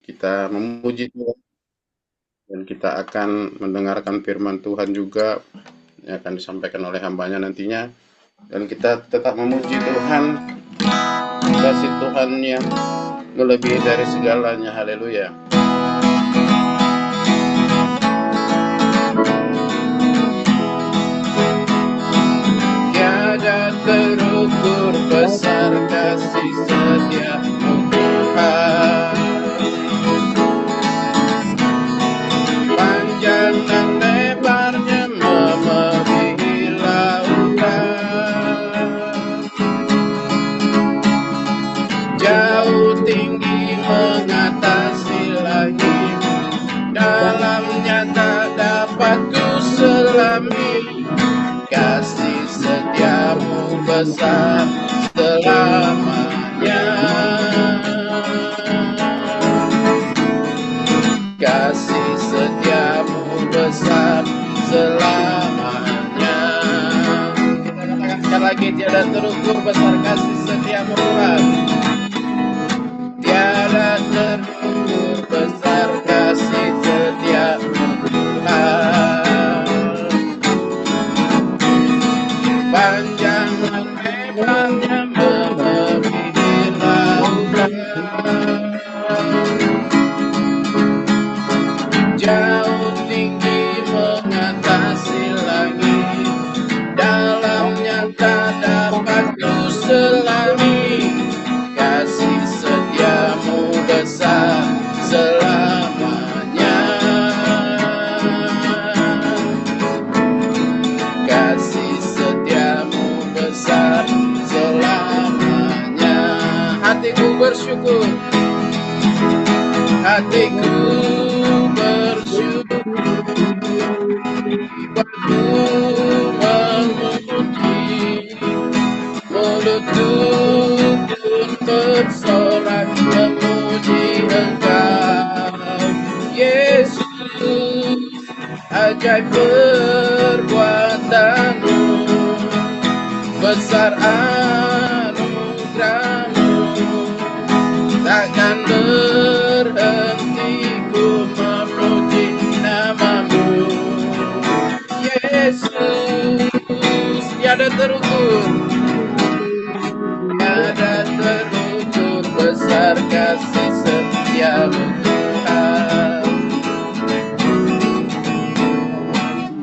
Kita memuji Tuhan dan kita akan mendengarkan firman Tuhan juga yang akan disampaikan oleh hambanya nantinya. Dan kita tetap memuji Tuhan, kasih Tuhan yang melebihi dari segalanya. Haleluya. Tiada terukur besar kasih setia-Mu Tuhan, panjang dan lebarnya melebihi lautan, jauh tinggi mengatasi langit, dalamnya tak dapat ku selami. Kasih setia-Mu besar selamanya, kasih setia-Mu besar selamanya. Kita katakan sekali lagi, tiada terukur besar kasih setia-Mu Tuhan. Tiada terukur besar kasih setia-Mu Tuhan, panjang dan lebarnya melebihi lautan, jauh tinggi mengatasi langit, dalamnya tak dapat ku selami. Kasih setia-Mu besar selamanya, kasih setia-Mu besar selamanya. Hatiku bersyukur, hatiku bersyukur, jiwaku memuji, mulutku pun bersorak memuji Engkau, Yesus. Ajaib perbuatan-Mu, besar anugerah-Mu, takkan berhenti ku memuji nama-Mu, Yesus. Tiada terukur, tiada terukur besar kasih setia-Mu Tuhan,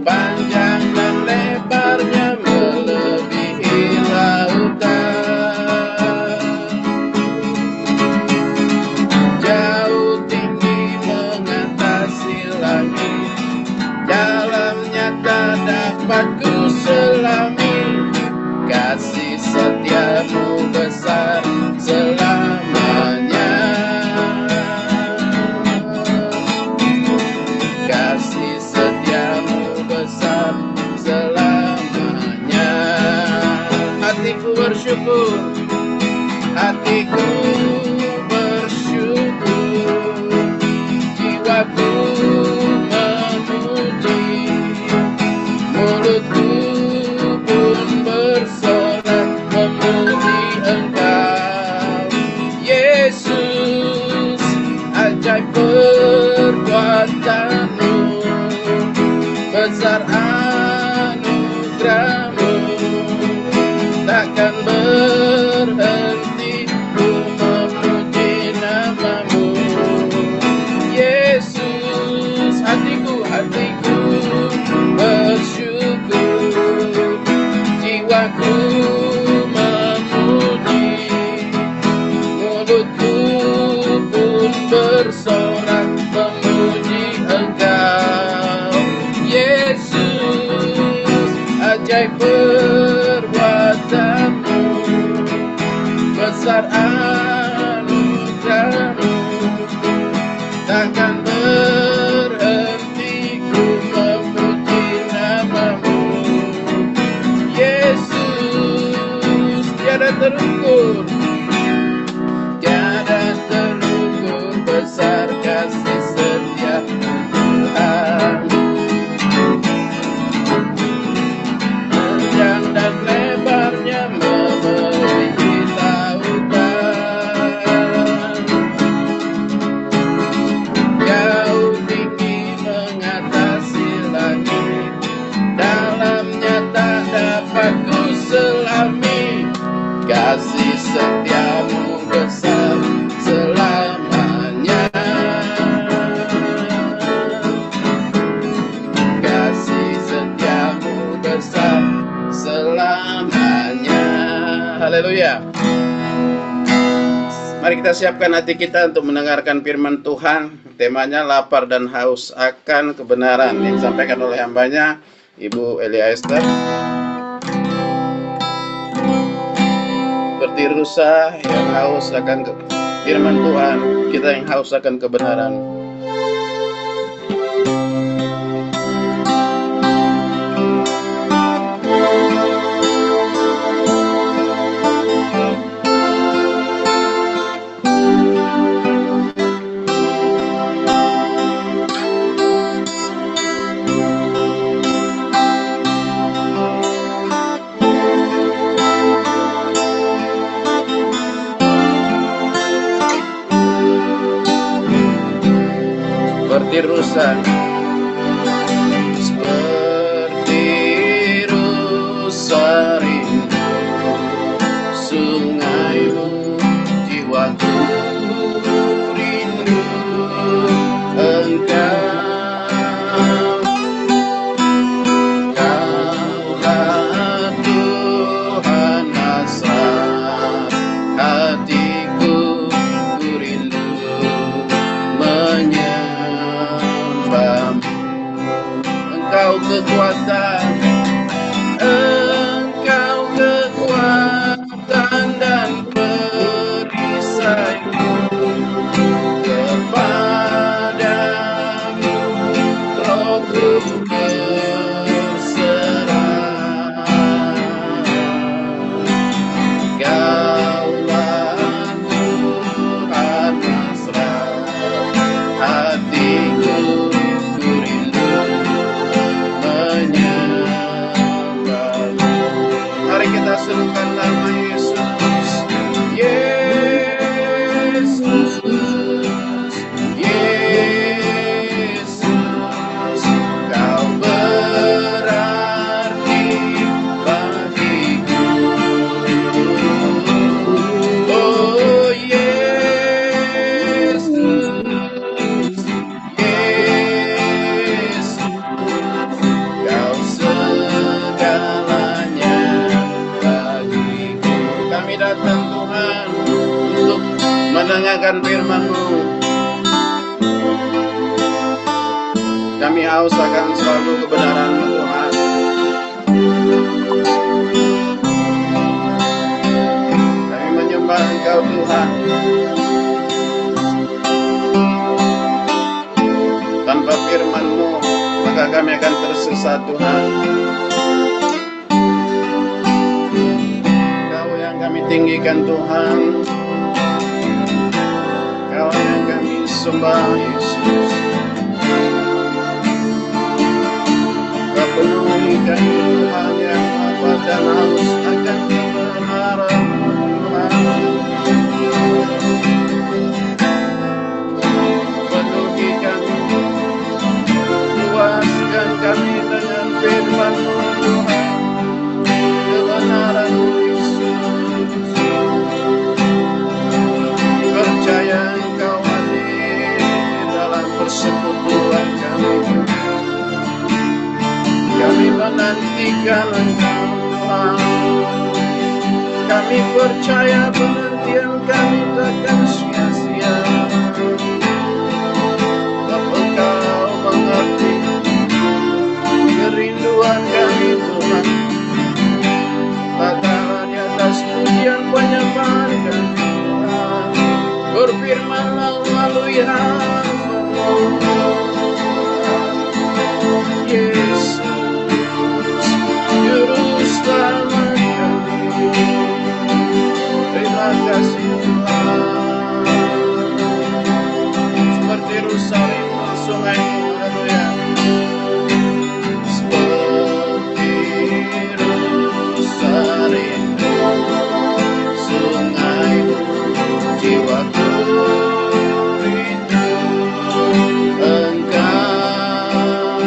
panjang dan lebarnya melebihi lautan, jauh tinggi mengatasi langit, dalamnya tak dapat ku selami. Kasih setia-Mu besar selamanya, kasih setia-Mu besar selamanya. Hatiku bersyukur, hatiku bersyukur, jiwaku memuji, mulutku pun bersorak memuji Engkau, Yesus. Ajaib perbuatan-Mu, besar anugerah-Mu, takkan berhenti ku memuji nama-Mu, Yesus. Hatiku bersyukur, jiwaku memuji, mulutku pun bersorak memuji Engkau, Yesus. Ajaib perbuatan-Mu, besar anugerah-Mu, takkan berhenti ku memuji nama-Mu, Yesus. Tiada terukur, tiada terukur besar kasih setia-Mu Tuhan, panjang dan lebarnya melebihi lautan, Haleluya. Mari kita siapkan hati kita untuk mendengarkan firman Tuhan. Temanya lapar dan haus akan kebenaran yang disampaikan oleh hambanya Ibu Elia Esther. Seperti rusa yang haus akan firman Tuhan, kita yang haus akan kebenaran. Seperti rusa, rindu sungaimu, jiwaku rindu Engkau. Kaulah Tuhan hasrat hatiku, ku rindu menyembahmu. Engkau kekuatan, Engkau kekuatan dan perisaiku. Kepadamu rohku berserah. Kaulah Tuhan hasrat hatiku, ku rindu menyembahmu. Mari kita serukan nama Yesus, Yesus, Yesus. Kau berarti bagiku. Oh Yesus, Yesus. Kau segalanya bagiku. Kami datang Tuhan untuk mendengarkan firman-Mu. Kami haus akan selalu kebenaran-Mu Tuhan. Kami menyembah Engkau Tuhan. Tanpa firman-Mu maka kami akan tersesat Tuhan. Kau yang kami tinggikan Tuhan, Kau yang kami sembah Yesus. Kau penuhi kami Tuhan yang lapar dan haus akan kebenaran Tuhan. Penuhi kami, puaskan kami dengan firman-Mu Tuhan, kebenaran-Mu Yesus. Percaya Engkau hadir dalam persekutuan kami. Kami menantikan Engkau Tuhan. Kami percaya penantian kami takkan sia-sia. Engkau mengerti kerinduan kami Tuhan. Katalah di atas pujian penyembahan kami Tuhan. Berfirmanlah melalui hamba-Mu Yesus, Juru Selamat kami. Terima kasih Tuhan. Seperti rusa rindu sungai-Mu, haleluya. Seperti rusa rindu sungai-Mu, jiwaku rindu Engkau.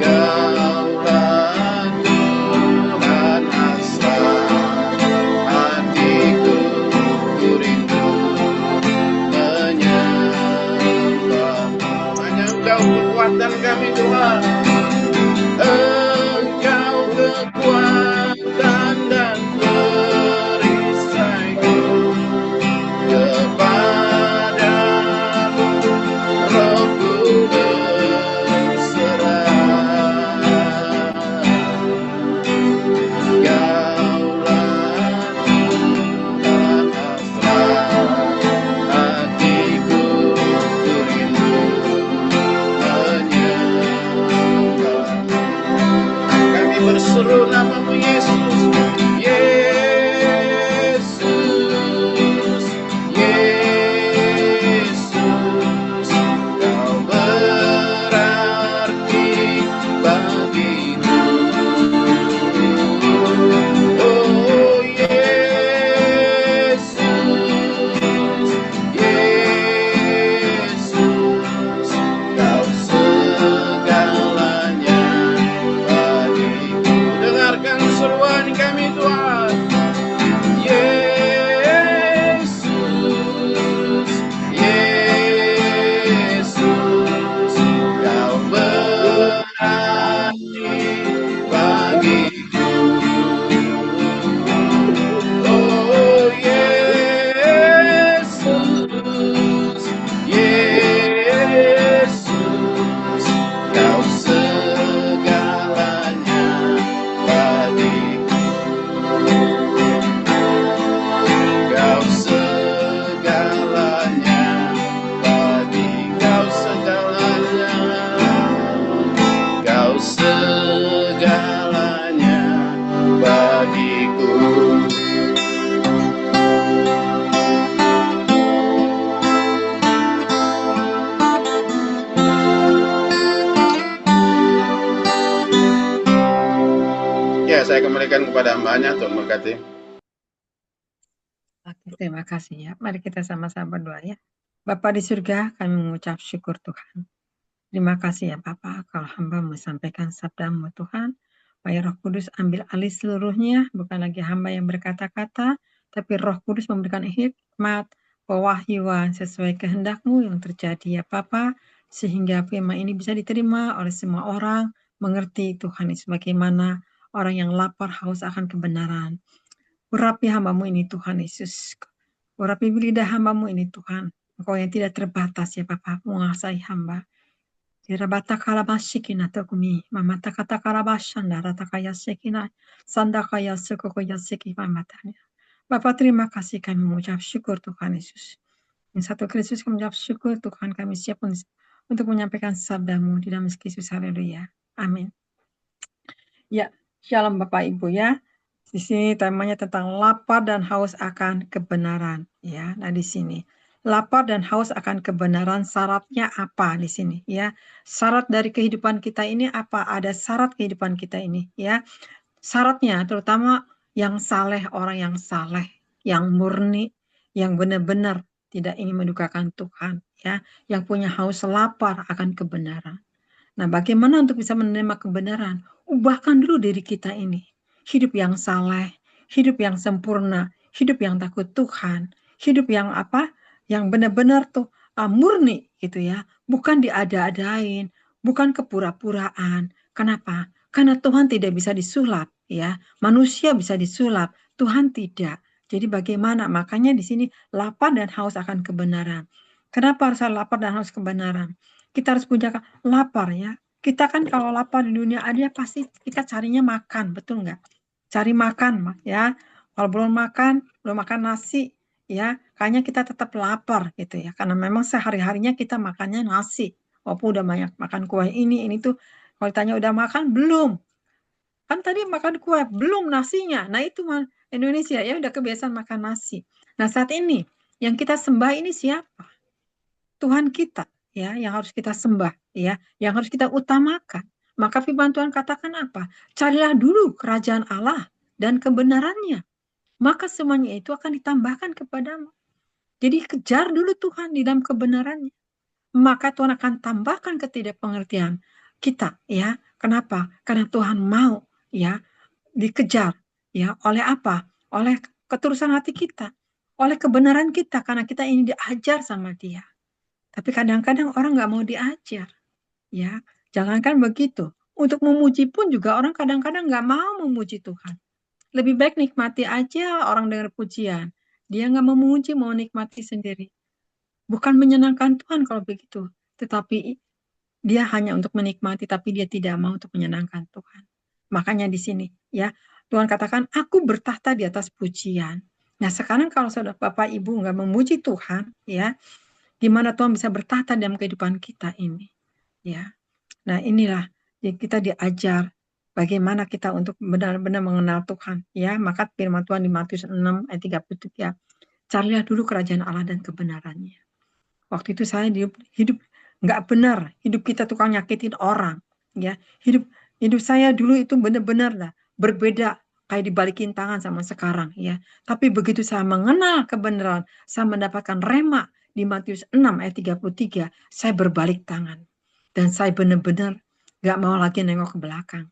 Kaulah Tuhan hasrat hatiku, ku rindu menyembahmu. kepada hambanya. Tuhan berkati. Oke, terima kasih ya. Mari kita sama-sama berdoa ya. Bapa di surga, kami mengucap syukur Tuhan. Terima kasih ya Bapak, kalau hamba menyampaikan sabda-Mu Tuhan. Supaya Roh Kudus ambil alih seluruhnya, bukan lagi hamba yang berkata-kata, tapi Roh Kudus memberikan hikmat, pewahyuan sesuai kehendak-Mu yang terjadi ya Bapak, sehingga firman ini bisa diterima oleh semua orang, mengerti Tuhan Yesus bagaimana orang yang lapar haus akan kebenaran. Urapi hamba-Mu ini Tuhan Yesus. Urapi lidah hamba-Mu ini Tuhan. Engkau yang tidak terbatas ya Bapak, menguasai hamba. Dirabata kalabashikina tokumi, mamata kata kalabashanda, rata kaya sekina, sanda kaya sukoko ya seki mamatanya. Bapak terima kasih kami mengucap syukur Tuhan Yesus. Yang satu Kristus kami mengucap syukur Tuhan, kami siap untuk menyampaikan sabda-Mu di dalam Yesus. Haleluya. Amin. Ya, shalom Bapak Ibu ya. Di sini temanya tentang lapar dan haus akan kebenaran ya. Nah di sini lapar dan haus akan kebenaran, syaratnya apa di sini ya? Syarat dari kehidupan kita ini apa? Ada syarat kehidupan kita ini ya. Syaratnya terutama yang saleh, orang yang saleh, yang murni, yang benar-benar tidak ingin mendukakan Tuhan ya, yang punya haus lapar akan kebenaran. Nah, bagaimana untuk bisa menerima kebenaran? Ubahkan dulu diri kita ini. Hidup yang saleh, hidup yang sempurna, hidup yang takut Tuhan, hidup yang apa? Yang benar-benar tuh murni gitu ya. Bukan diada-adain, bukan kepura-puraan. Kenapa? Karena Tuhan tidak bisa disulap ya. Manusia bisa disulap, Tuhan tidak. Jadi bagaimana? Makanya di sini lapar dan haus akan kebenaran. Kenapa harus lapar dan haus kebenaran? Kita harus punya lapar ya. Kita kan kalau lapar di dunia ada pasti kita carinya makan, betul nggak? Cari makan ya. Kalau belum makan nasi ya, kayaknya kita tetap lapar gitu ya. Karena memang sehari-harinya kita makannya nasi. Walaupun udah banyak makan kue ini tuh. Kalau ditanya udah makan belum? Kan tadi makan kue, belum nasinya. Nah itu Indonesia ya udah kebiasaan makan nasi. Nah saat ini yang kita sembah ini siapa? Tuhan kita ya yang harus kita sembah ya, yang harus kita utamakan. Maka firman Tuhan katakan apa? Carilah dulu kerajaan Allah dan kebenarannya. Maka semuanya itu akan ditambahkan kepadamu. Jadi kejar dulu Tuhan di dalam kebenarannya. Maka Tuhan akan tambahkan ketidakpengertian kita ya. Kenapa? Karena Tuhan mau ya dikejar ya oleh apa? Oleh ketulusan hati kita, oleh kebenaran kita karena kita ini diajar sama Dia. Tapi kadang-kadang orang nggak mau diajar, ya. Jangankan begitu, untuk memuji pun juga orang kadang-kadang nggak mau memuji Tuhan. Lebih baik nikmati aja orang dengar pujian. Dia nggak mau memuji, mau nikmati sendiri. Bukan menyenangkan Tuhan kalau begitu, tetapi dia hanya untuk menikmati, tapi dia tidak mau untuk menyenangkan Tuhan. Makanya di sini, ya, Tuhan katakan, aku bertahta di atas pujian. Nah, sekarang kalau saudara Bapak Ibu nggak memuji Tuhan, ya, gimana Tuhan bisa bertahta dalam kehidupan kita ini ya. Nah inilah kita diajar bagaimana kita untuk benar-benar mengenal Tuhan ya. Maka firman Tuhan di Matius 6 ayat 33, carilah dulu kerajaan Allah dan kebenarannya. Waktu itu saya hidup nggak benar, hidup kita tukang nyakitin orang ya. Hidup saya dulu itu benar-benar lah berbeda, kayak dibalikin tangan sama sekarang ya. Tapi begitu saya mengenal kebenaran, saya mendapatkan rema di Matius 6 ayat 33, saya berbalik tangan. Dan saya benar-benar gak mau lagi nengok ke belakang.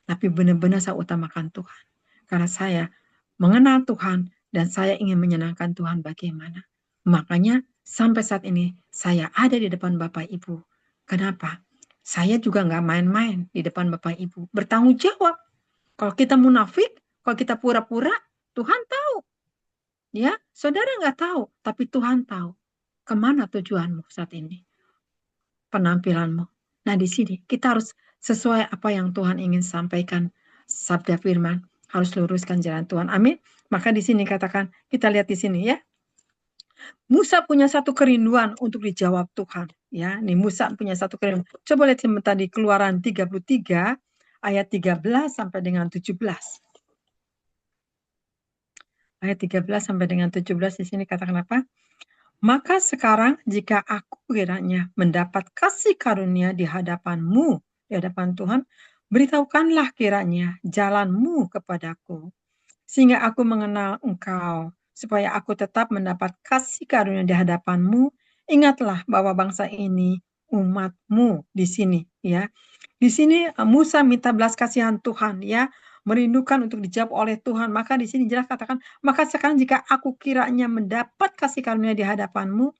Tapi benar-benar saya utamakan Tuhan. Karena saya mengenal Tuhan dan saya ingin menyenangkan Tuhan bagaimana. Makanya sampai saat ini saya ada di depan Bapak Ibu. Kenapa? Saya juga gak main-main di depan Bapak Ibu. Bertanggung jawab. Kalau kita munafik, kalau kita pura-pura, Tuhan tahu. Ya, saudara nggak tahu, tapi Tuhan tahu. Kemana tujuanmu saat ini? Penampilanmu. Nah, di sini kita harus sesuai apa yang Tuhan ingin sampaikan. Sabda firman, harus luruskan jalan Tuhan. Amin. Maka di sini katakan, kita lihat di sini ya. Musa punya satu kerinduan untuk dijawab Tuhan. Ya, nih Musa punya satu kerinduan. Coba lihat tadi Keluaran 33 ayat 13 sampai dengan 17. Ayat 13 sampai dengan 17 di sini katakan apa? Maka sekarang jika aku kiranya mendapat kasih karunia di hadapanmu, di hadapan Tuhan, beritahukanlah kiranya jalanmu kepadaku, sehingga aku mengenal Engkau, supaya aku tetap mendapat kasih karunia di hadapan-Mu. Ingatlah bahwa bangsa ini umat-Mu di sini, ya. Di sini Musa minta belas kasihan Tuhan, ya, merindukan untuk dijawab oleh Tuhan. Maka di sini jelas katakan, maka sekarang jika aku kiranya mendapat kasih karunia di hadapan-Mu,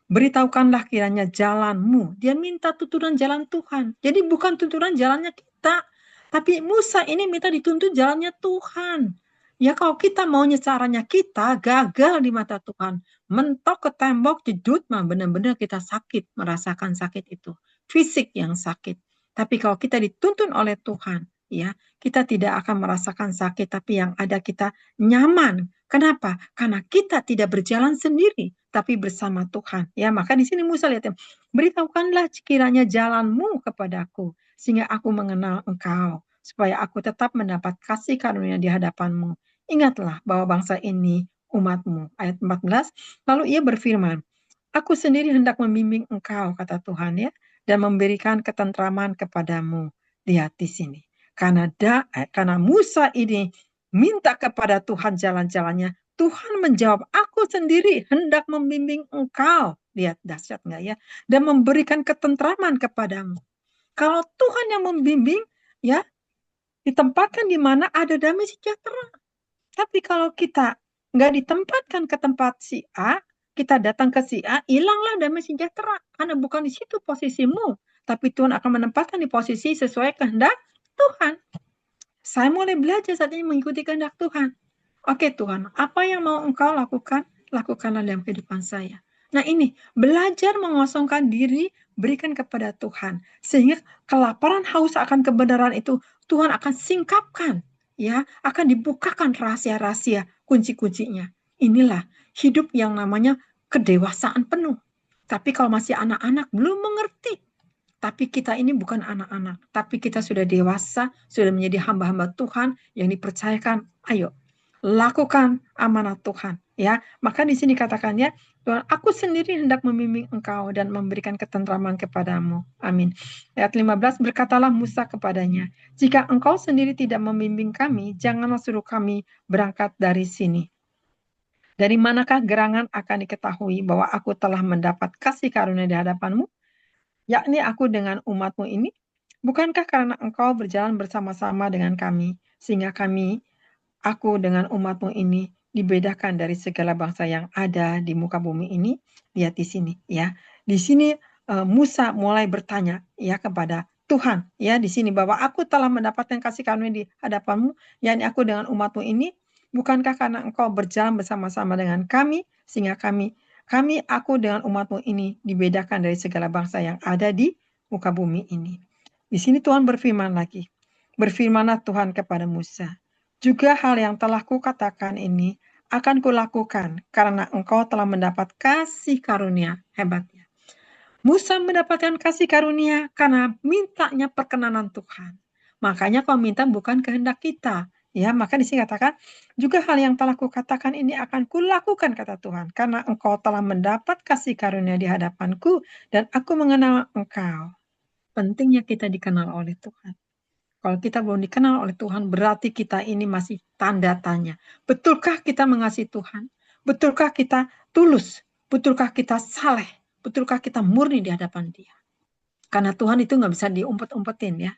beritahukanlah kiranya jalan-Mu. Dia minta tuturan jalan Tuhan. Jadi bukan tuturan jalannya kita, tapi Musa ini minta dituntun jalannya Tuhan. Ya kalau kita maunya caranya kita, gagal di mata Tuhan. Mentok ke tembok, jedut, mah benar-benar kita sakit, merasakan sakit itu. Fisik yang sakit. Tapi kalau kita dituntun oleh Tuhan, ya, kita tidak akan merasakan sakit, tapi yang ada kita nyaman. Kenapa? Karena kita tidak berjalan sendiri, tapi bersama Tuhan. Ya, maka di sini Musa lihat, ya, beritahukanlah sekiranya jalanmu kepadaku, sehingga aku mengenal Engkau, supaya aku tetap mendapat kasih karunia di hadapanmu. Ingatlah bahwa bangsa ini umatmu. Ayat 14, lalu ia berfirman, aku sendiri hendak membimbing engkau, kata Tuhan, ya, dan memberikan ketentraman kepadamu. Lihat di sini. Karena Musa ini minta kepada Tuhan jalan-jalannya, Tuhan menjawab, aku sendiri hendak membimbing engkau. Lihat dahsyat nggak ya? Dan memberikan ketentraman kepadamu. Kalau Tuhan yang membimbing, ya, ditempatkan di mana ada damai sejahtera. Tapi kalau kita nggak ditempatkan ke tempat si A, kita datang ke si A, hilanglah damai sejahtera. Karena bukan di situ posisimu. Tapi Tuhan akan menempatkan di posisi sesuai kehendak Tuhan. Saya mulai belajar saat ini mengikuti kehendak Tuhan. Oke Tuhan, apa yang mau Engkau lakukan? Lakukanlah dalam kehidupan saya. Nah ini, belajar mengosongkan diri, berikan kepada Tuhan. Sehingga kelaparan haus akan kebenaran itu, Tuhan akan singkapkan. Ya, akan dibukakan rahasia-rahasia, kunci-kuncinya. Inilah hidup yang namanya kedewasaan penuh. Tapi kalau masih anak-anak, belum mengerti. Tapi kita ini bukan anak-anak, tapi kita sudah dewasa, sudah menjadi hamba-hamba Tuhan yang dipercayakan. Ayo, lakukan amanat Tuhan, ya. Maka di sini katakannya, Tuhan, aku sendiri hendak membimbing engkau dan memberikan ketentraman kepadamu. Amin. Ayat 15, berkatalah Musa kepadanya, jika engkau sendiri tidak membimbing kami, janganlah suruh kami berangkat dari sini. Dari manakah gerangan akan diketahui bahwa aku telah mendapat kasih karunia di hadapanmu? Yakni aku dengan umatmu ini, bukankah karena engkau berjalan bersama-sama dengan kami, sehingga aku dengan umatmu ini dibedakan dari segala bangsa yang ada di muka bumi ini? Lihat di sini, ya. Di sini Musa mulai bertanya, ya, kepada Tuhan, ya, di sini bahwa aku telah mendapatkan kasih karunia di hadapanmu, yakni aku dengan umatmu ini, bukankah karena engkau berjalan bersama-sama dengan kami, sehingga aku dengan umatmu ini dibedakan dari segala bangsa yang ada di muka bumi ini. Di sini Tuhan berfirman lagi. Berfirmanlah Tuhan kepada Musa. Juga hal yang telah kukatakan ini akan kulakukan karena engkau telah mendapat kasih karunia. Hebatnya. Musa mendapatkan kasih karunia karena mintanya perkenanan Tuhan. Makanya kau minta bukan kehendak kita. Ya, maka di sini katakan, juga hal yang telah kukatakan ini akan kulakukan, kata Tuhan, karena engkau telah mendapat kasih karunia di hadapanku dan aku mengenal engkau. Pentingnya kita dikenal oleh Tuhan. Kalau kita belum dikenal oleh Tuhan, berarti kita ini masih tanda tanya. Betulkah kita mengasihi Tuhan? Betulkah kita tulus? Betulkah kita saleh? Betulkah kita murni di hadapan Dia? Karena Tuhan itu nggak bisa diumpet-umpetin, ya.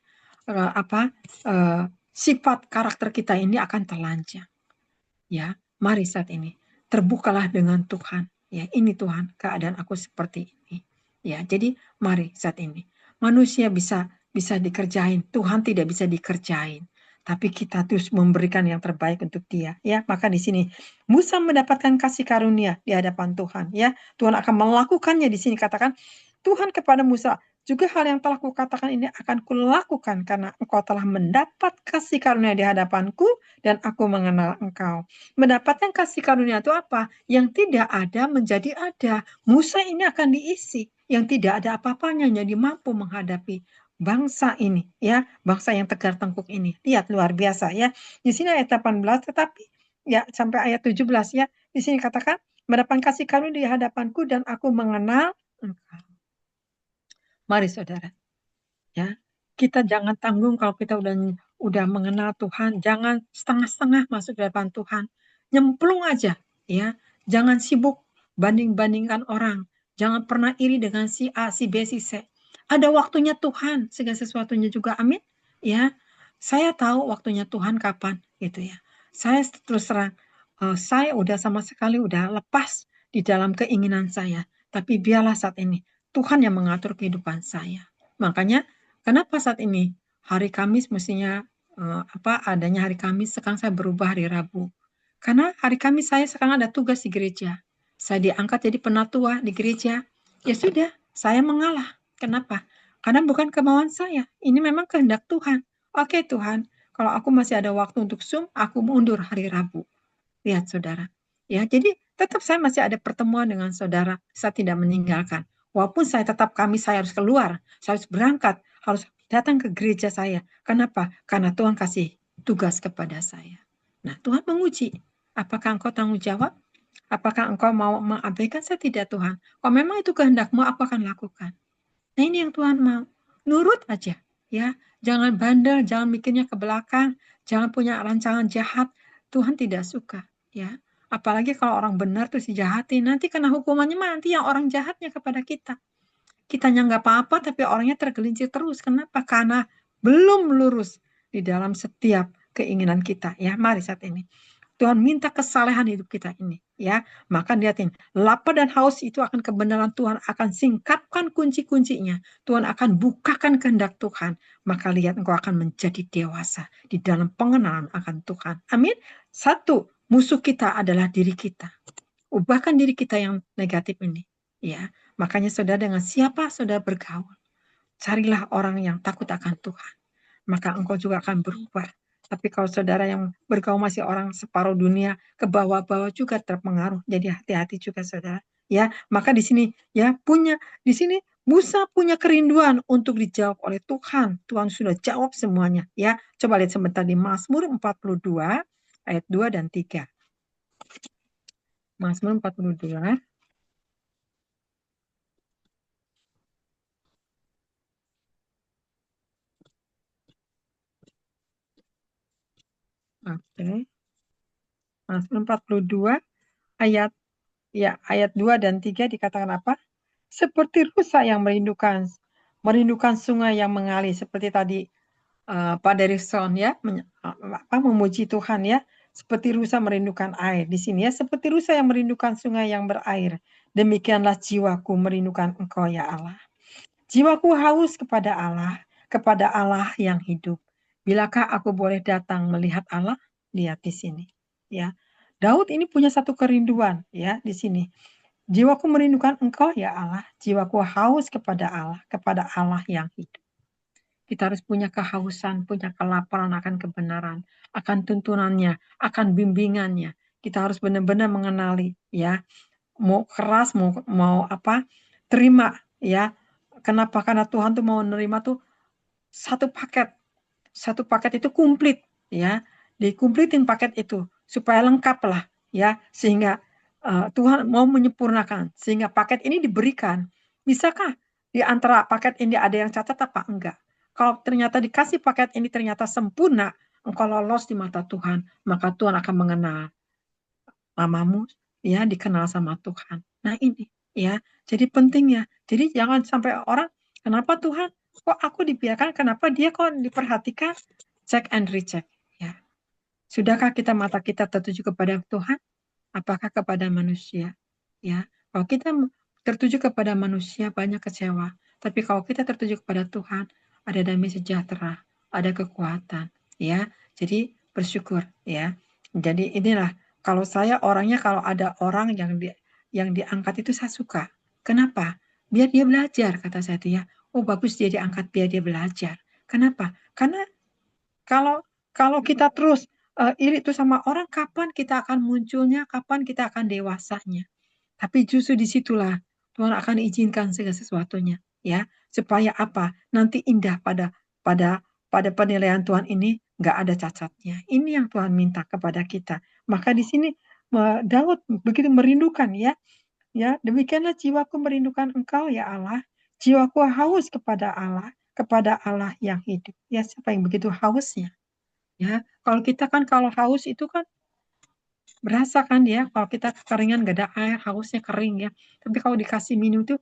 Sifat karakter kita ini akan telanjang. Ya, mari saat ini terbukalah dengan Tuhan. Ya, ini Tuhan, keadaan aku seperti ini. Ya, jadi mari saat ini. Manusia bisa dikerjain, Tuhan tidak bisa dikerjain. Tapi kita terus memberikan yang terbaik untuk Dia, ya. Maka di sini Musa mendapatkan kasih karunia di hadapan Tuhan, ya. Tuhan akan melakukannya di sini, katakan Tuhan kepada Musa, juga hal yang telah kukatakan ini akan kulakukan karena engkau telah mendapat kasih karunia di hadapanku dan aku mengenal engkau. Mendapatkan kasih karunia itu apa? Yang tidak ada menjadi ada. Musa ini akan diisi. Yang tidak ada apa-apanya jadi mampu menghadapi bangsa ini, ya, bangsa yang tegar tengkuk ini. Lihat luar biasa, ya. Di sini ayat 18, tetapi ya sampai ayat 17, ya. Di sini katakan mendapatkan kasih karunia di hadapanku dan aku mengenal engkau. Mari saudara, ya, kita jangan tanggung kalau kita udah mengenal Tuhan, jangan setengah-setengah masuk ke depan Tuhan. Nyemplung aja, ya. Jangan sibuk banding-bandingkan orang. Jangan pernah iri dengan si A, si B, si C. Ada waktunya Tuhan, segala sesuatunya juga. Amin. Ya, saya tahu waktunya Tuhan kapan, gitu ya. Saya terus terang, saya udah sama sekali udah lepas di dalam keinginan saya. Tapi biarlah saat ini Tuhan yang mengatur kehidupan saya. Makanya, kenapa saat ini hari Kamis mestinya adanya hari Kamis, sekarang saya berubah hari Rabu. Karena hari Kamis saya sekarang ada tugas di gereja. Saya diangkat jadi penatua di gereja. Ya sudah, saya mengalah. Kenapa? Karena bukan kemauan saya. Ini memang kehendak Tuhan. Oke Tuhan, kalau aku masih ada waktu untuk Zoom, aku mundur hari Rabu. Lihat saudara. Ya, jadi tetap saya masih ada pertemuan dengan saudara. Saya tidak meninggalkan. Walaupun saya tetap saya harus keluar, saya harus berangkat, harus datang ke gereja saya. Kenapa? Karena Tuhan kasih tugas kepada saya. Nah, Tuhan menguji. Apakah engkau tanggung jawab? Apakah engkau mau mengabaikan? Saya tidak, Tuhan. Kalau memang itu kehendakmu, aku akan lakukan. Nah, ini yang Tuhan mau. Nurut aja. Ya, jangan bandel, jangan mikirnya ke belakang, jangan punya rancangan jahat. Tuhan tidak suka. Ya, apalagi kalau orang benar tuh dijahati, nanti kena hukumannya mah nanti yang orang jahatnya kepada kita. Kitanya nggak apa-apa, tapi orangnya tergelincir terus. Kenapa? Karena belum lurus di dalam setiap keinginan kita. Ya, mari saat ini. Tuhan minta kesalehan hidup kita ini. Ya, maka lihatin, lapar dan haus itu akan kebenaran Tuhan akan singkapkan kunci-kuncinya. Tuhan akan bukakan kehendak Tuhan. Maka lihat engkau akan menjadi dewasa di dalam pengenalan akan Tuhan. Amin. Satu, musuh kita adalah diri kita. Ubahkan diri kita yang negatif ini. Ya, makanya saudara dengan siapa saudara bergaul, carilah orang yang takut akan Tuhan. Maka engkau juga akan berubah. Tapi kalau saudara yang bergaul masih orang separuh dunia, ke bawah-bawah juga terpengaruh. Jadi hati-hati juga saudara. Ya, maka di sini ya di sini Musa punya kerinduan untuk dijawab oleh Tuhan. Tuhan sudah jawab semuanya. Ya, coba lihat sebentar di Mazmur 42 ayat 2 dan 3. Mazmur 42. Oke. Mazmur 42 ayat 2 dan 3 dikatakan apa? Seperti rusa yang merindukan sungai yang mengalir, seperti tadi Pak Derikson ya memuji Tuhan ya, seperti rusa merindukan air. Di sini ya, seperti rusa yang merindukan sungai yang berair. Demikianlah jiwaku merindukan Engkau ya Allah. Jiwaku haus kepada Allah yang hidup. Bilakah aku boleh datang melihat Allah? Lihat di sini ya. Daud ini punya satu kerinduan ya di sini. Jiwaku merindukan Engkau ya Allah, jiwaku haus kepada Allah yang hidup. Kita harus punya kehausan, punya kelaparan akan kebenaran, akan tuntunannya, akan bimbingannya. Kita harus benar-benar mengenali ya, mau keras, mau apa, terima ya. Kenapa? Karena Tuhan tuh mau menerima tuh satu paket itu komplit ya, dikumplitin paket itu supaya lengkap lah ya, sehingga Tuhan mau menyempurnakan sehingga paket ini diberikan. Bisakah di antara paket ini ada yang cacat apa enggak? Kalau ternyata dikasih paket ini ternyata sempurna, engkau lolos di mata Tuhan, maka Tuhan akan mengenal namamu ya, dikenal sama Tuhan. Nah ini ya, jadi penting ya. Jadi jangan sampai orang, kenapa Tuhan kok aku dibiarkan, kenapa dia kok diperhatikan? Check and recheck ya. Sudahkah mata kita tertuju kepada Tuhan? Apakah kepada manusia? Ya, kalau kita tertuju kepada manusia banyak kecewa. Tapi kalau kita tertuju kepada Tuhan, ada damai sejahtera, ada kekuatan, ya. Jadi bersyukur, ya. Jadi inilah kalau saya orangnya, kalau ada orang yang diangkat itu saya suka. Kenapa? Biar dia belajar, kata saya itu ya. Oh bagus dia diangkat, biar dia belajar. Kenapa? Karena kalau kalau kita terus iri itu sama orang, kapan kita akan munculnya, kapan kita akan dewasanya. Tapi justru disitulah Tuhan akan izinkan segala sesuatunya, ya, supaya apa? Nanti indah pada pada penilaian Tuhan ini nggak ada cacatnya. Ini yang Tuhan minta kepada kita. Maka di sini Daud begitu merindukan ya, ya demikianlah jiwaku merindukan Engkau ya Allah, jiwaku haus kepada Allah yang hidup. Ya siapa yang begitu hausnya? Ya, kalau kita kan kalau haus itu kan berasa kan dia, kalau kita kekeringan gak ada air, hausnya kering ya. Tapi kalau dikasih minum tuh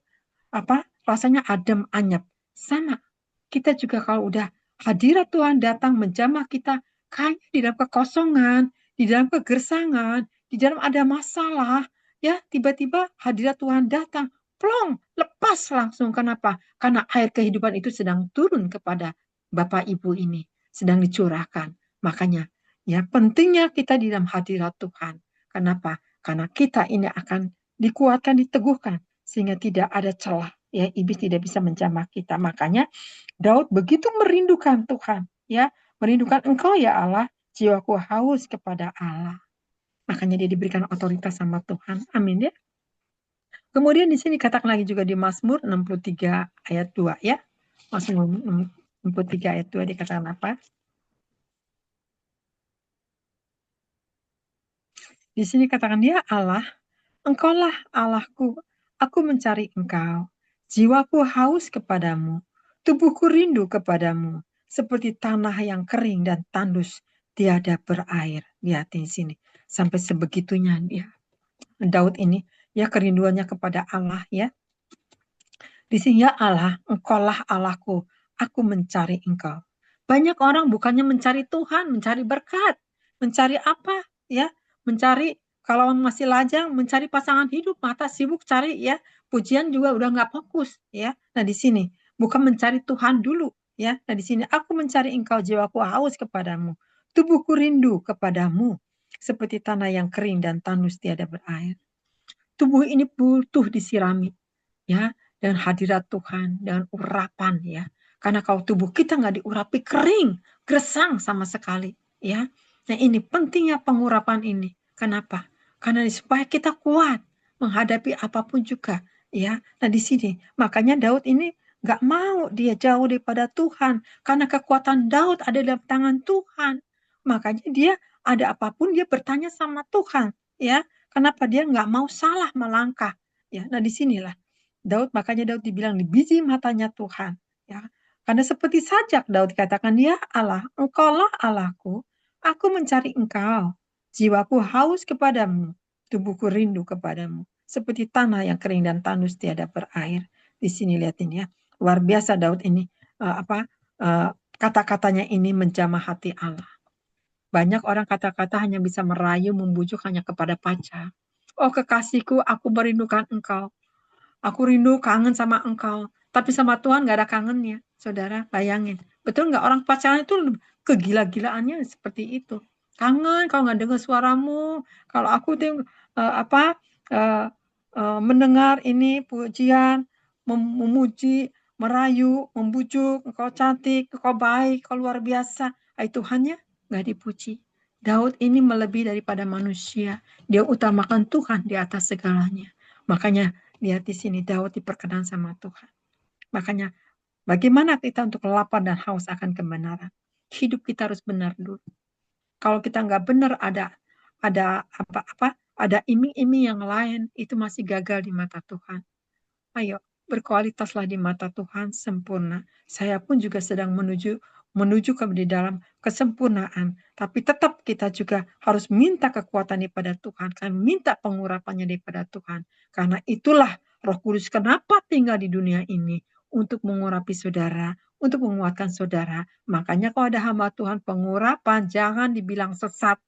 rasanya adem anyep. Sama, kita juga kalau udah hadirat Tuhan datang menjamah kita, kayak di dalam kekosongan, di dalam kegersangan, di dalam ada masalah, ya tiba-tiba hadirat Tuhan datang, plong, lepas langsung. Kenapa? Karena air kehidupan itu sedang turun kepada Bapak Ibu ini, sedang dicurahkan. Makanya, ya pentingnya kita di dalam hadirat Tuhan. Kenapa? Karena kita ini akan dikuatkan, diteguhkan, sehingga tidak ada celah. Ya, iblis tidak bisa menjamah kita. Makanya Daud begitu merindukan Tuhan, ya, merindukan Engkau ya Allah, jiwaku haus kepada Allah. Makanya dia diberikan otoritas sama Tuhan. Amin ya. Kemudian di sini katakan lagi juga di Mazmur 63 ayat 2 ya. Mazmur 63 ayat 2 dikatakan apa? Di sini katakan dia Allah, Engkaulah Allahku, aku mencari Engkau. Jiwaku haus kepadamu, tubuhku rindu kepadamu, seperti tanah yang kering dan tandus, tiada berair. Lihat di sini, sampai sebegitunya dia. Daud ini, ya kerinduannya kepada Allah ya. Di sini ya Allah, Engkaulah Allahku, aku mencari Engkau. Banyak orang bukannya mencari Tuhan, mencari berkat, mencari apa ya, mencari kalau masih lajang mencari pasangan hidup, mata sibuk cari ya, pujian juga udah nggak fokus ya. Nah di sini bukan mencari Tuhan dulu ya. Nah di sini aku mencari Engkau, jiwaku haus kepadamu, tubuhku rindu kepadamu, seperti tanah yang kering dan tandus tiada berair. Tubuh ini butuh disirami ya, dan hadirat Tuhan dengan urapan ya. Karena kalau tubuh kita nggak diurapi kering, gersang sama sekali ya. Nah ini pentingnya pengurapan ini. Kenapa? Karena supaya kita kuat menghadapi apapun juga ya. Nah di sini makanya Daud ini nggak mau dia jauh daripada Tuhan karena kekuatan Daud ada dalam tangan Tuhan. Makanya dia ada apapun dia bertanya sama Tuhan ya. Kenapa dia nggak mau salah melangkah ya. Nah disinilah Daud, makanya Daud dibilang di biji matanya Tuhan. Ya. Karena seperti sajak Daud katakan, ya Allah, engkaulah Allahku, aku mencari engkau. Jiwaku haus kepadamu, tubuhku rindu kepadamu. Seperti tanah yang kering dan tandus tiada berair. Di sini lihatin ya, luar biasa Daud ini. Kata-katanya ini menjamah hati Allah. Banyak orang kata-kata hanya bisa merayu, membujuk hanya kepada pacar. Oh kekasihku, aku merindukan engkau. Aku rindu kangen sama engkau. Tapi sama Tuhan gak ada kangennya. Saudara, bayangin. Betul nggak orang pacaran itu kegila-gilaannya seperti itu. Kangen kalau nggak dengar suaramu. Kalau aku tuh mendengar ini pujian, memuji, merayu, membujuk, engkau cantik, engkau baik, engkau luar biasa. Ay, Tuhannya nggak dipuji. Daud ini melebihi daripada manusia. Dia utamakan Tuhan di atas segalanya. Makanya lihat di sini Daud diperkenan sama Tuhan. Makanya bagaimana kita untuk lapar dan haus akan kebenaran? Hidup kita harus benar dulu. Kalau kita nggak benar ada iming-iming yang lain itu masih gagal di mata Tuhan. Ayo berkualitaslah di mata Tuhan sempurna. Saya pun juga sedang menuju ke di dalam kesempurnaan. Tapi tetap kita juga harus minta kekuatan daripada Tuhan. Kami minta pengurapannya daripada Tuhan. Karena itulah Roh Kudus kenapa tinggal di dunia ini. Untuk mengurapi saudara, untuk menguatkan saudara. Makanya kalau ada hamba Tuhan pengurapan, jangan dibilang sesat.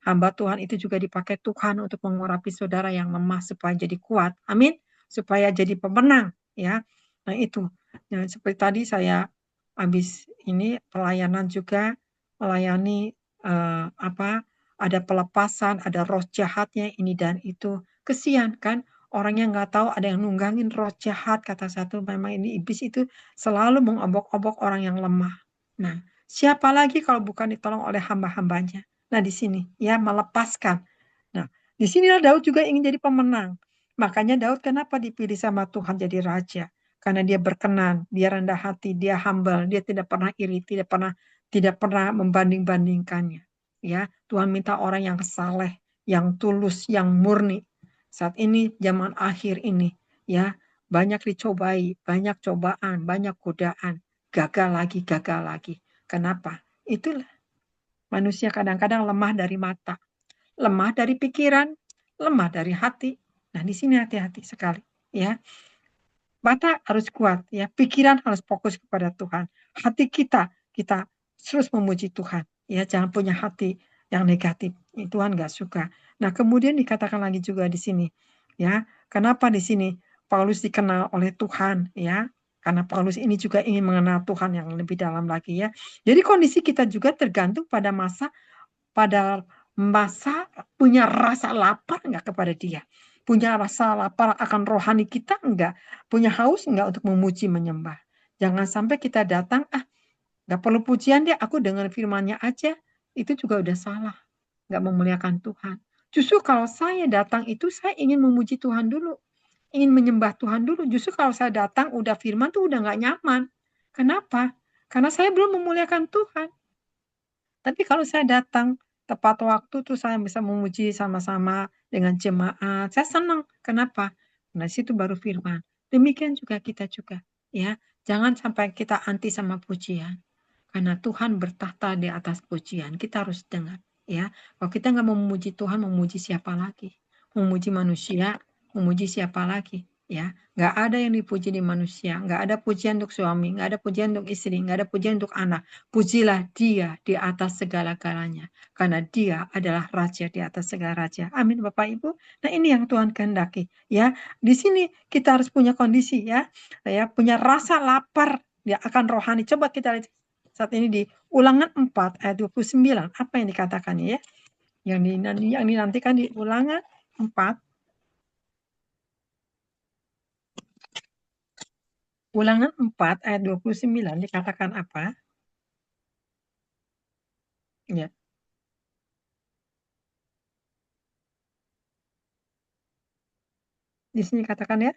Hamba Tuhan itu juga dipakai Tuhan untuk mengurapi saudara yang lemah supaya jadi kuat. Amin. Supaya jadi pemenang. Ya. Nah itu. Nah, seperti tadi saya habis ini pelayanan juga melayani ada pelepasan, ada roh jahatnya ini dan itu. Kesian kan orang yang nggak tahu ada yang nunggangin roh jahat kata satu memang ini iblis itu selalu mengobok-obok orang yang lemah. Nah, siapa lagi kalau bukan ditolong oleh hamba-hambanya? Nah, di sini ya melepaskan. Nah, di sinilah Daud juga ingin jadi pemenang. Makanya Daud kenapa dipilih sama Tuhan jadi raja? Karena dia berkenan, dia rendah hati, dia humble, dia tidak pernah iri, tidak pernah membanding-bandingkannya. Ya, Tuhan minta orang yang saleh, yang tulus, yang murni. Saat ini zaman akhir ini, ya, banyak dicobai, banyak cobaan, banyak godaan, gagal lagi, gagal lagi. Kenapa? Itulah Manusia kadang-kadang lemah dari mata, lemah dari pikiran, lemah dari hati. Nah, di sini hati-hati sekali, ya. Mata harus kuat, ya. Pikiran harus fokus kepada Tuhan. Hati kita terus memuji Tuhan, ya. Jangan punya hati yang negatif. Tuhan nggak suka. Nah, kemudian dikatakan lagi juga di sini, ya. Kenapa di sini Paulus dikenal oleh Tuhan, ya? Karena Paulus ini juga ingin mengenal Tuhan yang lebih dalam lagi, ya. Jadi kondisi kita juga tergantung pada masa punya rasa lapar enggak kepada Dia? Punya rasa lapar akan rohani kita enggak? Punya haus enggak untuk memuji, menyembah? Jangan sampai kita datang, enggak perlu pujian deh, aku dengar firman-Nya aja." Itu juga udah salah, enggak memuliakan Tuhan. Justru kalau saya datang itu saya ingin memuji Tuhan dulu, ingin menyembah Tuhan dulu. Justru kalau saya datang udah firman tuh udah enggak nyaman. Kenapa? Karena saya belum memuliakan Tuhan. Tapi kalau saya datang tepat waktu tuh saya bisa memuji sama-sama dengan jemaat, saya senang. Kenapa? Karena situ baru firman. Demikian juga kita juga, ya. Jangan sampai kita anti sama pujian. Karena Tuhan bertahta di atas pujian, kita harus dengar, ya. Kalau kita nggak mau memuji Tuhan, memuji siapa lagi? Memuji manusia, memuji siapa lagi? Ya, nggak ada yang dipuji di manusia, nggak ada pujian untuk suami, nggak ada pujian untuk istri, nggak ada pujian untuk anak. Pujilah Dia di atas segala-galanya, karena Dia adalah Raja di atas segala raja. Amin, Bapak Ibu. Nah, ini yang Tuhan kehendaki, ya. Di sini kita harus punya kondisi, ya, punya rasa lapar ya akan rohani. Coba kita lihat saat ini di Ulangan 4 ayat 29, apa yang dikatakan ya? Yang dinantikan di Ulangan 4 Ulangan 4 ayat 29 dikatakan apa? Ya. Di sini katakan ya.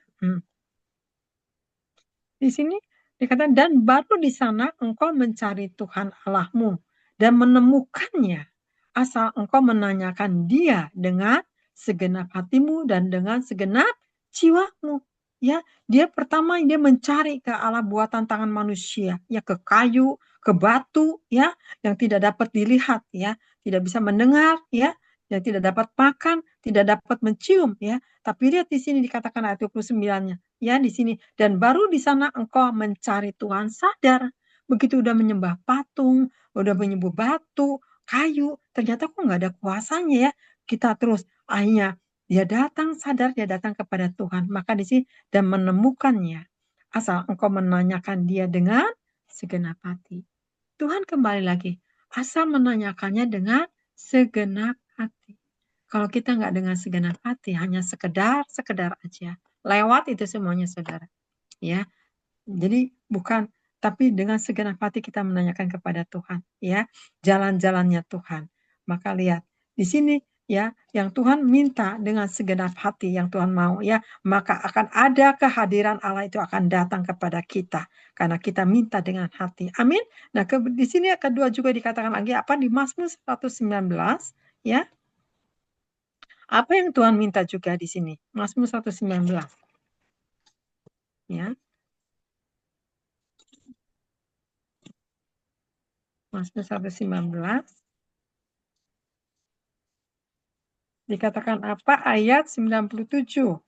Di sini dikatakan, "Dan baru di sana engkau mencari Tuhan Allahmu dan menemukannya, asal engkau menanyakan Dia dengan segenap hatimu dan dengan segenap jiwamu." Ya, dia pertama dia mencari ke Allah buatan tangan manusia, ya ke kayu, ke batu, ya, yang tidak dapat dilihat, ya, tidak bisa mendengar, ya, yang tidak dapat makan, tidak dapat mencium, ya. Tapi lihat di sini dikatakan ayat 29-nya. Ya, di sini, "Dan baru di sana engkau mencari Tuhan." Sadar, begitu udah menyembah patung, udah menyembah batu, kayu, ternyata kok nggak ada kuasanya ya. Kita terus akhirnya dia datang, sadar dia datang kepada Tuhan. Maka di sini, "Dan menemukannya, asal engkau menanyakan Dia dengan segenap hati." Tuhan kembali lagi, asal menanyakannya dengan segenap hati. Kalau kita nggak dengan segenap hati, hanya sekedar aja. Lewat itu semuanya, saudara. Ya, jadi bukan, tapi dengan segenap hati kita menanyakan kepada Tuhan, ya, jalan-jalannya Tuhan. Maka lihat di sini, ya, yang Tuhan minta dengan segenap hati yang Tuhan mau, ya, maka akan ada kehadiran Allah itu akan datang kepada kita karena kita minta dengan hati. Amin. Nah, di sini yang kedua juga dikatakan lagi apa di Mazmur 119, ya. Apa yang Tuhan minta juga di sini? Mazmur 119. Ya. Mazmur 119. Dikatakan apa? Ayat 97.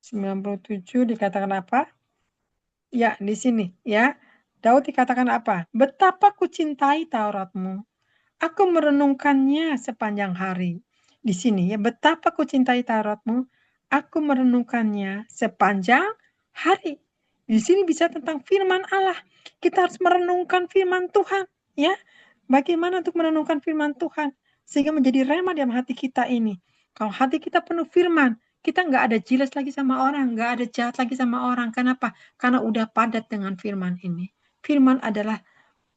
97 dikatakan apa? Ya, di sini ya. Daud dikatakan apa? "Betapa kucintai Tauratmu. Aku merenungkannya sepanjang hari." Di sini ya, "Betapa kucintai Tauratmu, aku merenungkannya sepanjang hari." Di sini bisa tentang firman Allah. Kita harus merenungkan firman Tuhan, ya. Bagaimana untuk merenungkan firman Tuhan sehingga menjadi rema dalam hati kita ini. Kalau hati kita penuh firman, kita nggak ada jealous lagi sama orang, nggak ada jahat lagi sama orang. Kenapa? Karena udah padat dengan firman ini. Firman adalah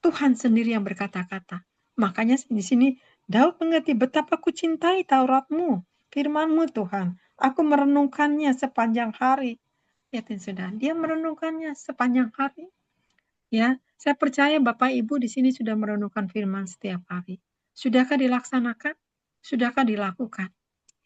Tuhan sendiri yang berkata-kata. Makanya di sini Daud mengerti betapa kucintai Tauratmu, firman-Mu Tuhan. Aku merenungkannya sepanjang hari. Lihatin sudah, dia merenungkannya sepanjang hari. Ya, saya percaya Bapak Ibu di sini sudah merenungkan firman setiap hari. Sudahkah dilaksanakan? Sudahkah dilakukan?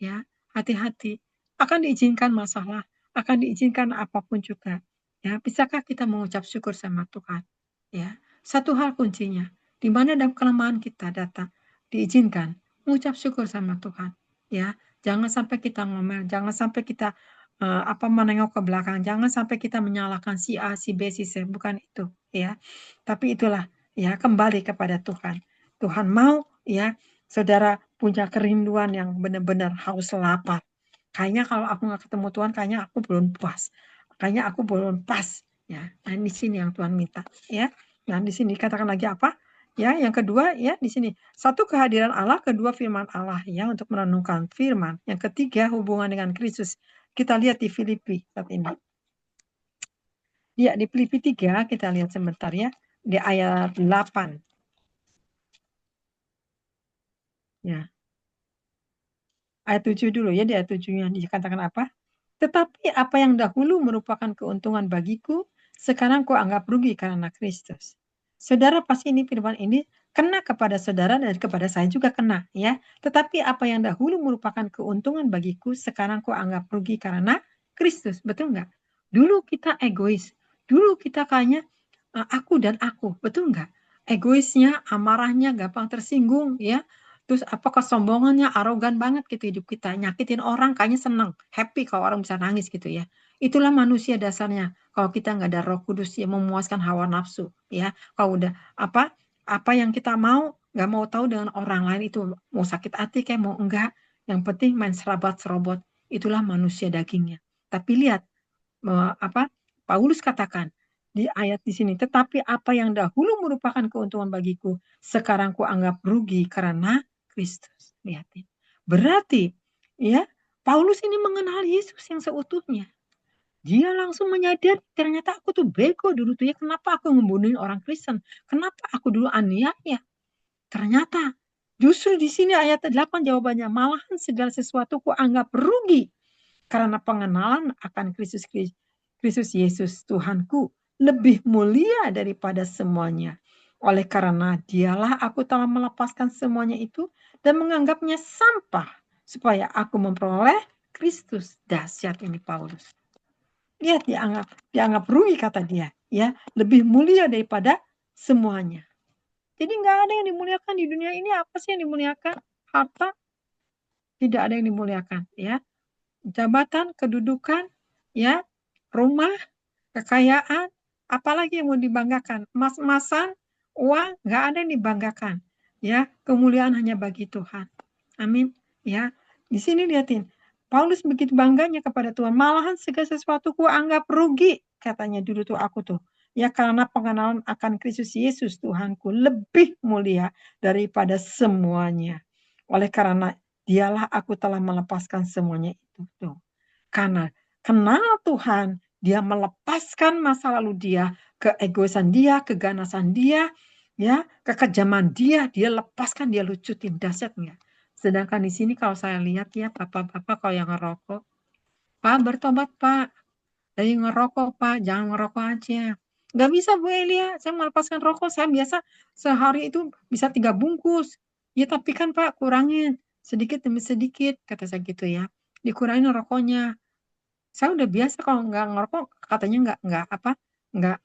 Ya, hati-hati. Akan diizinkan masalah, akan diizinkan apapun juga. Ya, bisakah kita mengucap syukur sama Tuhan? Ya, satu hal kuncinya. Di mana dalam kelemahan kita datang, diizinkan mengucap syukur sama Tuhan. Ya, jangan sampai kita ngomel, jangan sampai kita menengok ke belakang, jangan sampai kita menyalahkan si A, si B, si C, bukan itu, ya. Tapi itulah, ya, kembali kepada Tuhan. Tuhan mau, ya, saudara punya kerinduan yang benar-benar haus lapar. Kayaknya kalau aku nggak ketemu Tuhan, kayaknya aku belum puas. Kayaknya aku belum pas. Ya, nah di sini yang Tuhan minta. Ya, nah di sini katakan lagi apa? Ya, yang kedua ya di sini satu kehadiran Allah, kedua firman Allah ya untuk merenungkan firman. Yang ketiga hubungan dengan Kristus. Kita lihat di Filipi saat ini. Ya, di Filipi 3 kita lihat sebentar ya di ayat 8. Ya. Ayat 7 dulu ya, di ayat 7-nya dikatakan apa? Tetapi apa yang dahulu merupakan keuntungan bagiku, sekarang kuanggap rugi karena Kristus. Saudara pasti ini firman ini kena kepada saudara dan kepada saya juga kena ya. Tetapi apa yang dahulu merupakan keuntungan bagiku, sekarang kuanggap rugi karena Kristus. Betul nggak? Dulu kita egois. Dulu kita kayaknya aku dan aku. Betul nggak? Egoisnya, amarahnya, gampang tersinggung ya. Terus kesombongannya, arogan banget gitu hidup kita. Nyakitin orang kayaknya senang, happy kalau orang bisa nangis gitu ya. Itulah manusia dasarnya. Kalau kita nggak ada Roh Kudus yang memuaskan hawa nafsu ya. Kalau udah apa yang kita mau, nggak mau tahu dengan orang lain itu mau sakit hati kayak mau enggak. Yang penting main serobot. Itulah manusia dagingnya. Tapi lihat Paulus katakan di ayat di sini, tetapi apa yang dahulu merupakan keuntungan bagiku, sekarang kuanggap rugi karena Kristus. Lihatin. Berarti ya Paulus ini mengenal Yesus yang seutuhnya. Dia langsung menyadari ternyata aku tuh bego dulu tuh ya. Kenapa aku membunuh orang Kristen? Kenapa aku dulu aniaya? Ternyata justru di sini ayat 8 jawabannya, malahan segala sesuatu kuanggap rugi karena pengenalan akan Kristus Yesus Tuhanku lebih mulia daripada semuanya. Oleh karena dialah aku telah melepaskan semuanya itu dan menganggapnya sampah supaya aku memperoleh Kristus. Dahsyat ini Paulus. Lihat dianggap rugi kata dia, ya, lebih mulia daripada semuanya. Jadi nggak ada yang dimuliakan di dunia ini. Apa sih yang dimuliakan? Harta? Tidak ada yang dimuliakan, ya. Jabatan, kedudukan, ya, rumah, kekayaan, apalagi yang mau dibanggakan? Emas-emasan, uang, nggak ada yang dibanggakan. Ya, kemuliaan hanya bagi Tuhan. Amin. Ya, di sini lihatin. Paulus begitu bangganya kepada Tuhan. Malahan segala sesuatu ku anggap rugi, katanya dulu tuh aku tuh. Ya, karena pengenalan akan Kristus Yesus Tuhanku lebih mulia daripada semuanya. Oleh karena dialah aku telah melepaskan semuanya itu tuh. Karena kenal Tuhan, dia melepaskan masa lalu dia, keegoisan dia, keganasan dia, ya, kekejaman dia lepaskan, dia lucutin. Dahsyat nggak? Sedangkan di sini kalau saya lihat ya, bapak-bapak kalau yang ngerokok, Pak bertobat Pak, dari ngerokok Pak, jangan ngerokok aja. Nggak bisa Bu Elia, saya melepaskan rokok, saya biasa sehari itu bisa 3 bungkus. Ya tapi kan Pak kurangin, sedikit demi sedikit, kata saya gitu ya. Dikurangin rokoknya. Saya udah biasa kalau nggak ngerokok, katanya nggak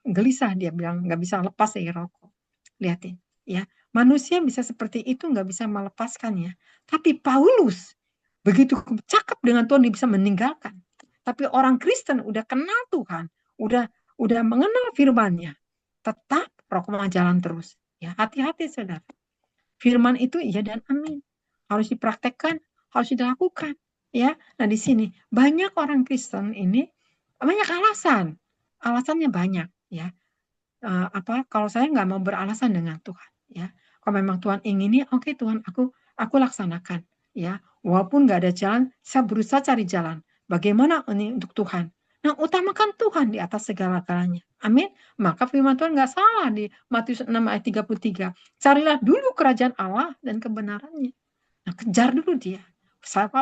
gelisah dia bilang, nggak bisa lepas dari rokok. Lihatin, ya. Manusia bisa seperti itu nggak bisa melepaskannya. Tapi Paulus begitu cakep dengan Tuhan dia bisa meninggalkan. Tapi orang Kristen udah kenal Tuhan, udah mengenal firman-Nya, tetap rokok jalan terus. Ya, hati-hati saudara. Firman itu iya dan amin. Harus dipraktekkan, harus dilakukan. Ya, nah di sini banyak orang Kristen ini banyak alasan, alasannya banyak. Ya, kalau saya nggak mau beralasan dengan Tuhan. Ya, kalau memang Tuhan ingin oke Tuhan, aku laksanakan. Ya, walaupun nggak ada jalan, saya berusaha cari jalan. Bagaimana ini untuk Tuhan? Nah, utamakan Tuhan di atas segala-galanya. Amin. Maka firman Tuhan nggak salah di Matius 6 ayat 33. Carilah dulu kerajaan Allah dan kebenarannya. Nah, kejar dulu dia.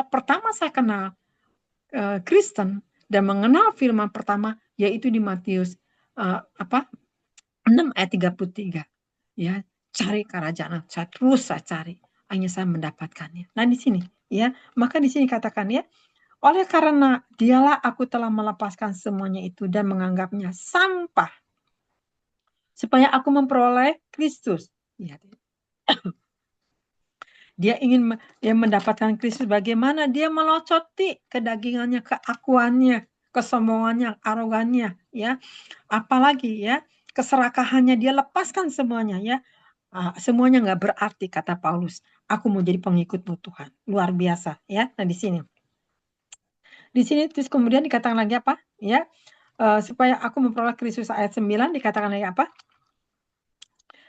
Pertama saya kenal Kristen dan mengenal firman pertama yaitu di Matius 6 ayat 33. Ya, cari kerajaan. Saya cari. Hanya saya mendapatkannya. Nah, di sini ya, maka di sini katakan ya, oleh karena dialah aku telah melepaskan semuanya itu dan menganggapnya sampah supaya aku memperoleh Kristus. Ya. Dia ingin mendapatkan Kristus, bagaimana dia melocoti kedagingannya, keakuannya, kesombongannya, arogannya, ya. Apalagi ya, keserakahannya dia lepaskan semuanya ya. Semuanya nggak berarti kata Paulus. Aku mau jadi pengikutmu Tuhan. Luar biasa ya. Nah di sini. Di sini terus kemudian dikatakan lagi apa? Ya. Supaya aku memperoleh Kristus ayat 9 dikatakan lagi apa?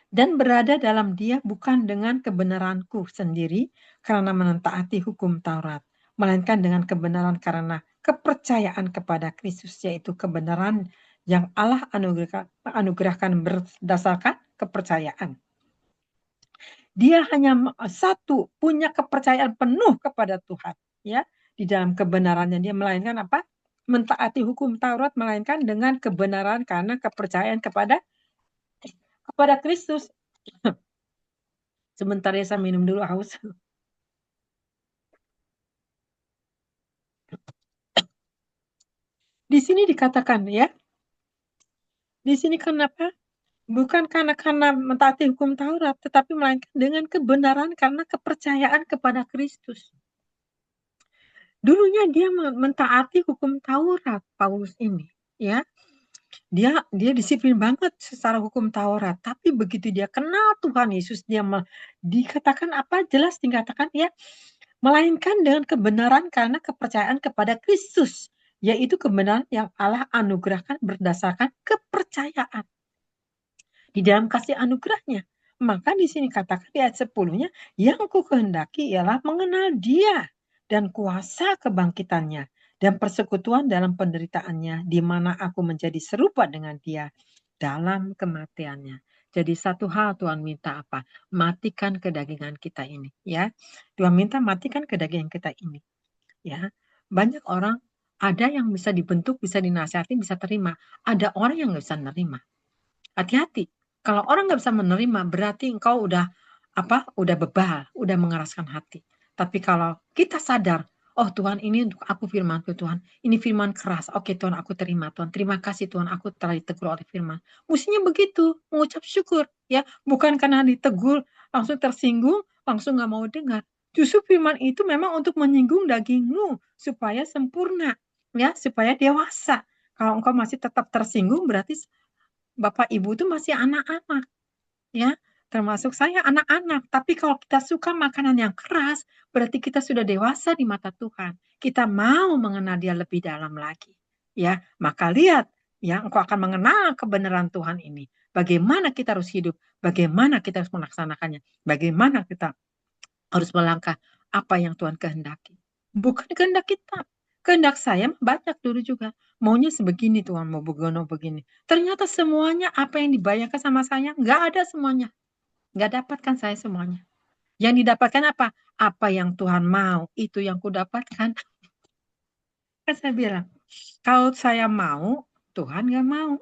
Dan berada dalam dia bukan dengan kebenaranku sendiri karena mentaati hukum Taurat, melainkan dengan kebenaran karena kepercayaan kepada Kristus, yaitu kebenaran yang Allah anugerahkan berdasarkan kepercayaan. Dia hanya satu, punya kepercayaan penuh kepada Tuhan, ya, di dalam kebenarannya dia, melainkan apa? Mentaati hukum Taurat, melainkan dengan kebenaran karena kepercayaan kepada Kristus. Sebentar ya, saya minum dulu, haus. Di sini dikatakan ya, di sini kenapa? Bukan karena mentaati hukum Taurat, tetapi melainkan dengan kebenaran karena kepercayaan kepada Kristus. Dulunya dia mentaati hukum Taurat, Paulus ini, ya. Dia disiplin banget secara hukum Taurat, tapi begitu dia kenal Tuhan Yesus, dia dikatakan apa? Jelas dikatakan ya, melainkan dengan kebenaran karena kepercayaan kepada Kristus, yaitu kebenaran yang Allah anugerahkan berdasarkan kepercayaan di dalam kasih anugerahnya. Maka di sini katakan di ayat 10-nya, yang ku kehendaki ialah mengenal dia dan kuasa kebangkitannya dan persekutuan dalam penderitaannya, di mana aku menjadi serupa dengan dia dalam kematiannya. Jadi satu hal Tuhan minta apa? Matikan kedagingan kita ini, ya. Tuhan minta matikan kedagingan kita ini, ya. Banyak orang ada yang bisa dibentuk, bisa dinasihati, bisa terima. Ada orang yang nggak bisa menerima. Hati-hati. Kalau orang nggak bisa menerima, berarti engkau udah bebal, udah mengeraskan hati. Tapi kalau kita sadar, oh Tuhan, ini untuk aku firman-Ku Tuhan. Ini firman keras. Oke Tuhan, aku terima Tuhan. Terima kasih Tuhan, aku telah ditegur oleh firman. Mestinya begitu, mengucap syukur. Ya, bukan karena ditegur, langsung tersinggung, langsung nggak mau dengar. Justru firman itu memang untuk menyinggung dagingmu, supaya sempurna. Ya, supaya dewasa. Kalau engkau masih tetap tersinggung, berarti Bapak Ibu itu masih anak-anak, ya. Termasuk saya anak-anak, tapi kalau kita suka makanan yang keras, berarti kita sudah dewasa di mata Tuhan. Kita mau mengenal Dia lebih dalam lagi, ya. Maka lihat, ya, engkau akan mengenal kebenaran Tuhan ini. Bagaimana kita harus hidup, bagaimana kita harus melaksanakannya, bagaimana kita harus melangkah apa yang Tuhan kehendaki. Bukan kehendak kita. Kehendak saya banyak dulu juga. Maunya sebegini Tuhan, mau begini. Ternyata semuanya apa yang dibayangkan sama saya, nggak ada semuanya. Nggak dapatkan saya semuanya. Yang didapatkan apa? Apa yang Tuhan mau, itu yang kudapatkan. Kan saya bilang, kalau saya mau, Tuhan nggak mau.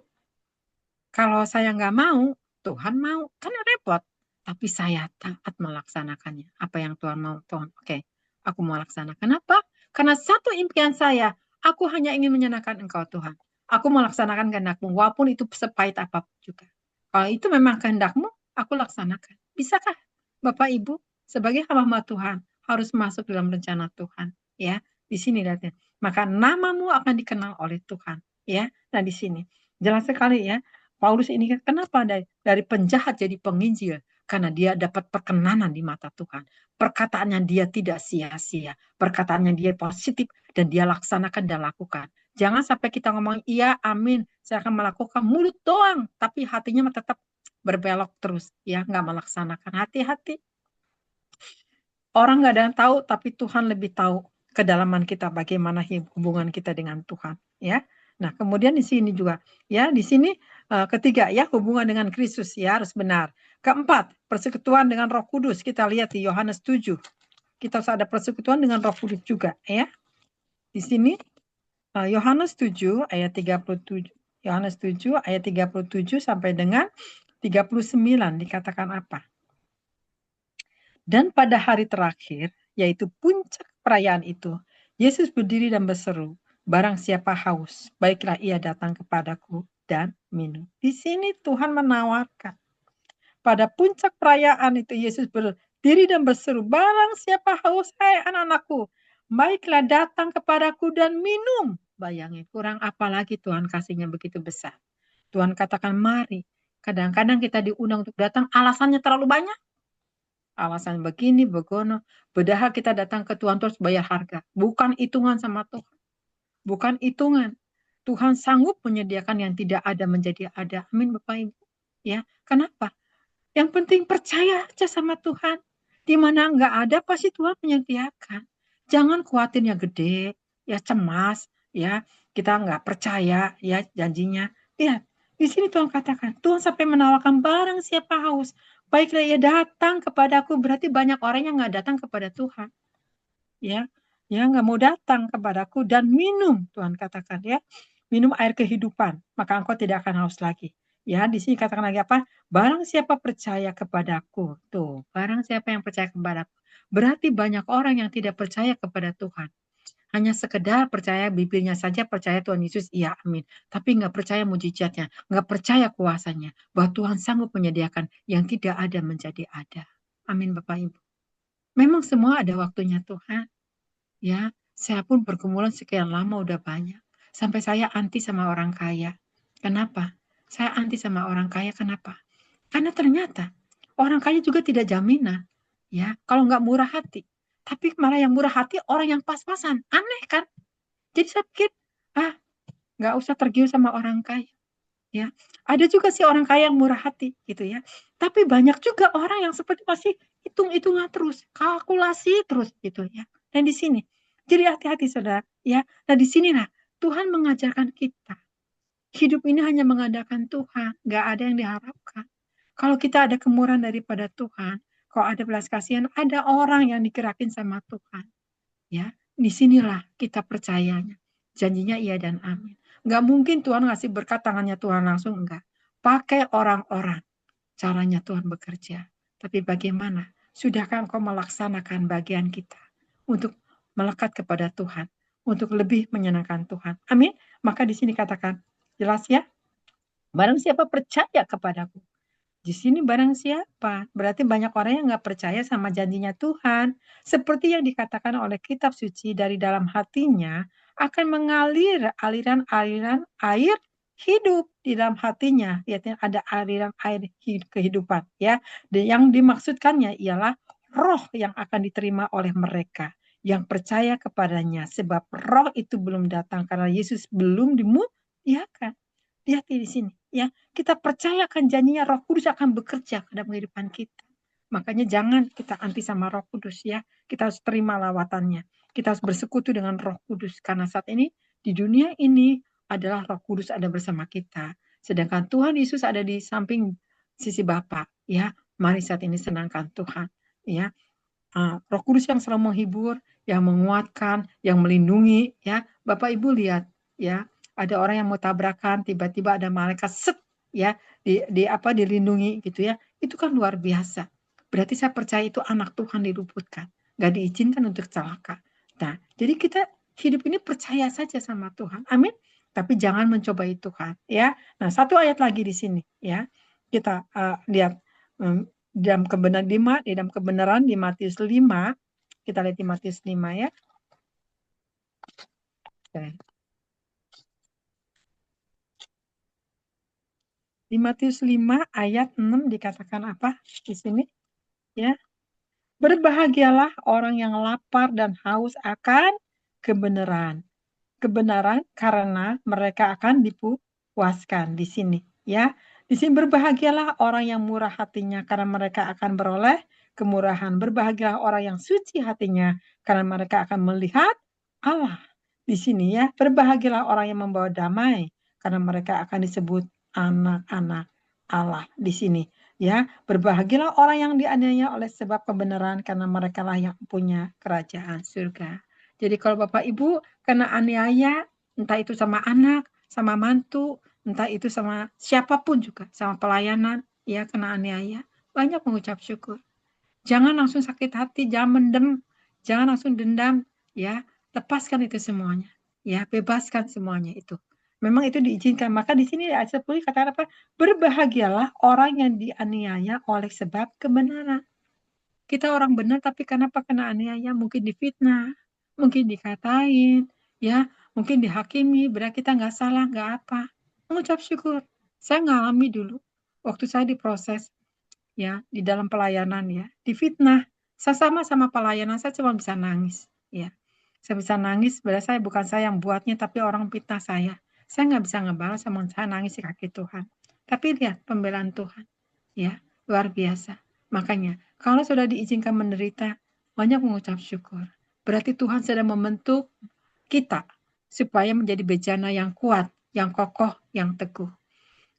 Kalau saya nggak mau, Tuhan mau. Kan repot. Tapi saya taat melaksanakannya. Apa yang Tuhan mau, Tuhan. Oke, aku mau laksanakan. Apa? Karena satu impian saya, aku hanya ingin menyenangkan Engkau, Tuhan. Aku melaksanakan kehendak-Mu, walaupun itu sepahit apapun juga. Kalau itu memang kehendak-Mu, aku laksanakan. Bisakah Bapak Ibu sebagai hamba Tuhan harus masuk dalam rencana Tuhan, ya? Di sini lihatnya. Maka namamu akan dikenal oleh Tuhan, ya. Nah di sini jelas sekali ya. Paulus ini kenapa dari penjahat jadi penginjil? Karena dia dapat perkenanan di mata Tuhan. Perkataannya dia tidak sia-sia. Perkataannya dia positif dan dia laksanakan dan lakukan. Jangan sampai kita ngomong, iya, amin, saya akan melakukan mulut doang. Tapi hatinya tetap berbelok terus. Ya, nggak melaksanakan. Hati-hati. Orang nggak ada yang tahu, tapi Tuhan lebih tahu kedalaman kita, bagaimana hubungan kita dengan Tuhan. Ya. Nah, kemudian di sini juga, ya, di sini ketiga, ya, hubungan dengan Kristus, ya, harus benar. Keempat, persekutuan dengan Roh Kudus. Kita lihat di Yohanes 7. Kita harus ada persekutuan dengan Roh Kudus juga, ya. Di sini Yohanes 7 ayat 37. Yohanes 7 ayat 37 sampai dengan 39 dikatakan apa? Dan pada hari terakhir, yaitu puncak perayaan itu, Yesus berdiri dan berseru, barang siapa haus, baiklah ia datang kepadaku dan minum. Di sini Tuhan menawarkan, Pada puncak perayaan itu Yesus berdiri dan berseru, "Barang siapa haus, hai anak-anakku, baiklah datang kepadaku dan minum." Bayangin, kurang apa lagi Tuhan kasihnya begitu besar. Tuhan katakan, "Mari." Kadang-kadang kita diundang untuk datang, alasannya terlalu banyak. Alasan begini, begono. Padahal kita datang ke Tuhan terus bayar harga. Bukan hitungan sama Tuhan. Bukan hitungan. Tuhan sanggup menyediakan yang tidak ada menjadi ada. Amin Bapak Ibu. Ya, kenapa? Yang penting percaya aja sama Tuhan. Di mana enggak ada pasti Tuhan menyediakan. Jangan khawatirnya gede, ya cemas, ya kita enggak percaya ya janjinya. Lihat, di sini Tuhan katakan, Tuhan sampai menawarkan barang siapa haus, baiklah ia datang kepadaku. Berarti banyak orang yang enggak datang kepada Tuhan. Ya, ya enggak mau datang kepadaku dan minum, Tuhan katakan ya. Minum air kehidupan, maka engkau tidak akan haus lagi. Ya, di sini katakan lagi apa? Barang siapa percaya kepadaku. Tuh, barang siapa yang percaya kepadaku. Berarti banyak orang yang tidak percaya kepada Tuhan. Hanya sekedar percaya bibirnya saja, percaya Tuhan Yesus, iya amin. Tapi nggak percaya mujizatnya, nggak percaya kuasanya. Bahwa Tuhan sanggup menyediakan yang tidak ada menjadi ada. Amin Bapak Ibu. Memang semua ada waktunya Tuhan. Ya, saya pun pergumulan sekian lama udah banyak. Sampai saya anti sama orang kaya. Kenapa? Saya anti sama orang kaya kenapa? Karena ternyata orang kaya juga tidak jaminan. Ya, kalau nggak murah hati. Tapi malah yang murah hati orang yang pas-pasan. Aneh kan? Jadi saya pikir, nggak usah tergiur sama orang kaya. Ya, ada juga sih orang kaya yang murah hati gitu ya. Tapi banyak juga orang yang seperti masih hitung-hitungan terus, kalkulasi terus gitu ya. Dan di sini, jadi hati-hati saudara ya. Nah di sinilah Tuhan mengajarkan kita. Hidup ini hanya mengandalkan Tuhan, nggak ada yang diharapkan. Kalau kita ada kemurahan daripada Tuhan, kalau ada belas kasihan, ada orang yang digerakin sama Tuhan. Ya, di sinilah kita percayanya. Janjinya iya dan amin. Nggak mungkin Tuhan ngasih berkat tangannya Tuhan langsung, enggak. Pakai orang-orang. Caranya Tuhan bekerja. Tapi bagaimana? Sudahkah engkau melaksanakan bagian kita untuk melekat kepada Tuhan, untuk lebih menyenangkan Tuhan? Amin. Maka di sini katakan, jelas ya? Barang siapa percaya kepadaku. Di sini barang siapa? Berarti banyak orang yang nggak percaya sama janjinya Tuhan. Seperti yang dikatakan oleh kitab suci, dari dalam hatinya akan mengalir aliran-aliran air hidup di dalam hatinya. Lihatnya ada aliran air kehidupan ya. Dan yang dimaksudkannya ialah roh yang akan diterima oleh mereka yang percaya kepadanya, sebab roh itu belum datang karena Yesus belum dimuliakan. Lihat di sini ya. Kita percayakan janjinya Roh Kudus akan bekerja dalam kehidupan kita. Makanya jangan kita anti sama Roh Kudus ya. Kita harus terima lawatannya. Kita harus bersekutu dengan Roh Kudus. Karena saat ini di dunia ini adalah Roh Kudus ada bersama kita. Sedangkan Tuhan Yesus ada di samping sisi Bapa. Ya, mari saat ini senangkan Tuhan. Ya, Roh Kudus yang selalu menghibur, yang menguatkan, yang melindungi. Ya, Bapak Ibu lihat ya. Ada orang yang mau tabrakan, tiba-tiba ada malaikat set ya dilindungi gitu ya. Itu kan luar biasa. Berarti saya percaya itu anak Tuhan diluputkan, nggak diizinkan untuk celaka. Nah, jadi kita hidup ini percaya saja sama Tuhan. Amin. Tapi jangan mencobai Tuhan ya. Nah, satu ayat lagi di sini ya. Kita lihat di dalam kebenaran di Matius 5. Kita lihat di Matius 5 ya. Oke. Di Matius 5 ayat 6 dikatakan apa di sini? Ya. Berbahagialah orang yang lapar dan haus akan kebenaran. Kebenaran karena mereka akan dipuaskan di sini, ya. Di sini berbahagialah orang yang murah hatinya karena mereka akan beroleh kemurahan. Berbahagialah orang yang suci hatinya karena mereka akan melihat Allah. Di sini ya, berbahagialah orang yang membawa damai karena mereka akan disebut anak-anak Allah di sini. Ya, berbahagialah orang yang dianiaya oleh sebab kebenaran karena mereka lah yang punya kerajaan surga. Jadi kalau Bapak Ibu kena aniaya, entah itu sama anak, sama mantu, entah itu sama siapapun juga, sama pelayanan, ya kena aniaya, banyak mengucap syukur. Jangan langsung sakit hati, jangan mendem, jangan langsung dendam, ya lepaskan itu semuanya, ya bebaskan semuanya itu. Memang itu diizinkan. Maka di sini ayat 10 kata apa? Berbahagialah orang yang dianiaya oleh sebab kebenaran. Kita orang benar tapi kenapa kena aniaya? Mungkin difitnah, mungkin dikatain, ya, mungkin dihakimi, berarti kita nggak salah, nggak apa. Mengucap syukur. Saya ngalami dulu, waktu saya diproses, ya, di dalam pelayanan ya, difitnah. Saya sama-sama pelayanan, saya cuma bisa nangis, ya. Saya bisa nangis, berarti bukan saya yang buatnya, tapi orang fitnah saya. Saya nggak bisa ngebalas, sama saya nangis di kaki Tuhan. Tapi lihat pembelaan Tuhan, ya, luar biasa. Makanya, kalau sudah diizinkan menderita, banyak mengucap syukur. Berarti Tuhan sedang membentuk kita supaya menjadi bejana yang kuat, yang kokoh, yang teguh.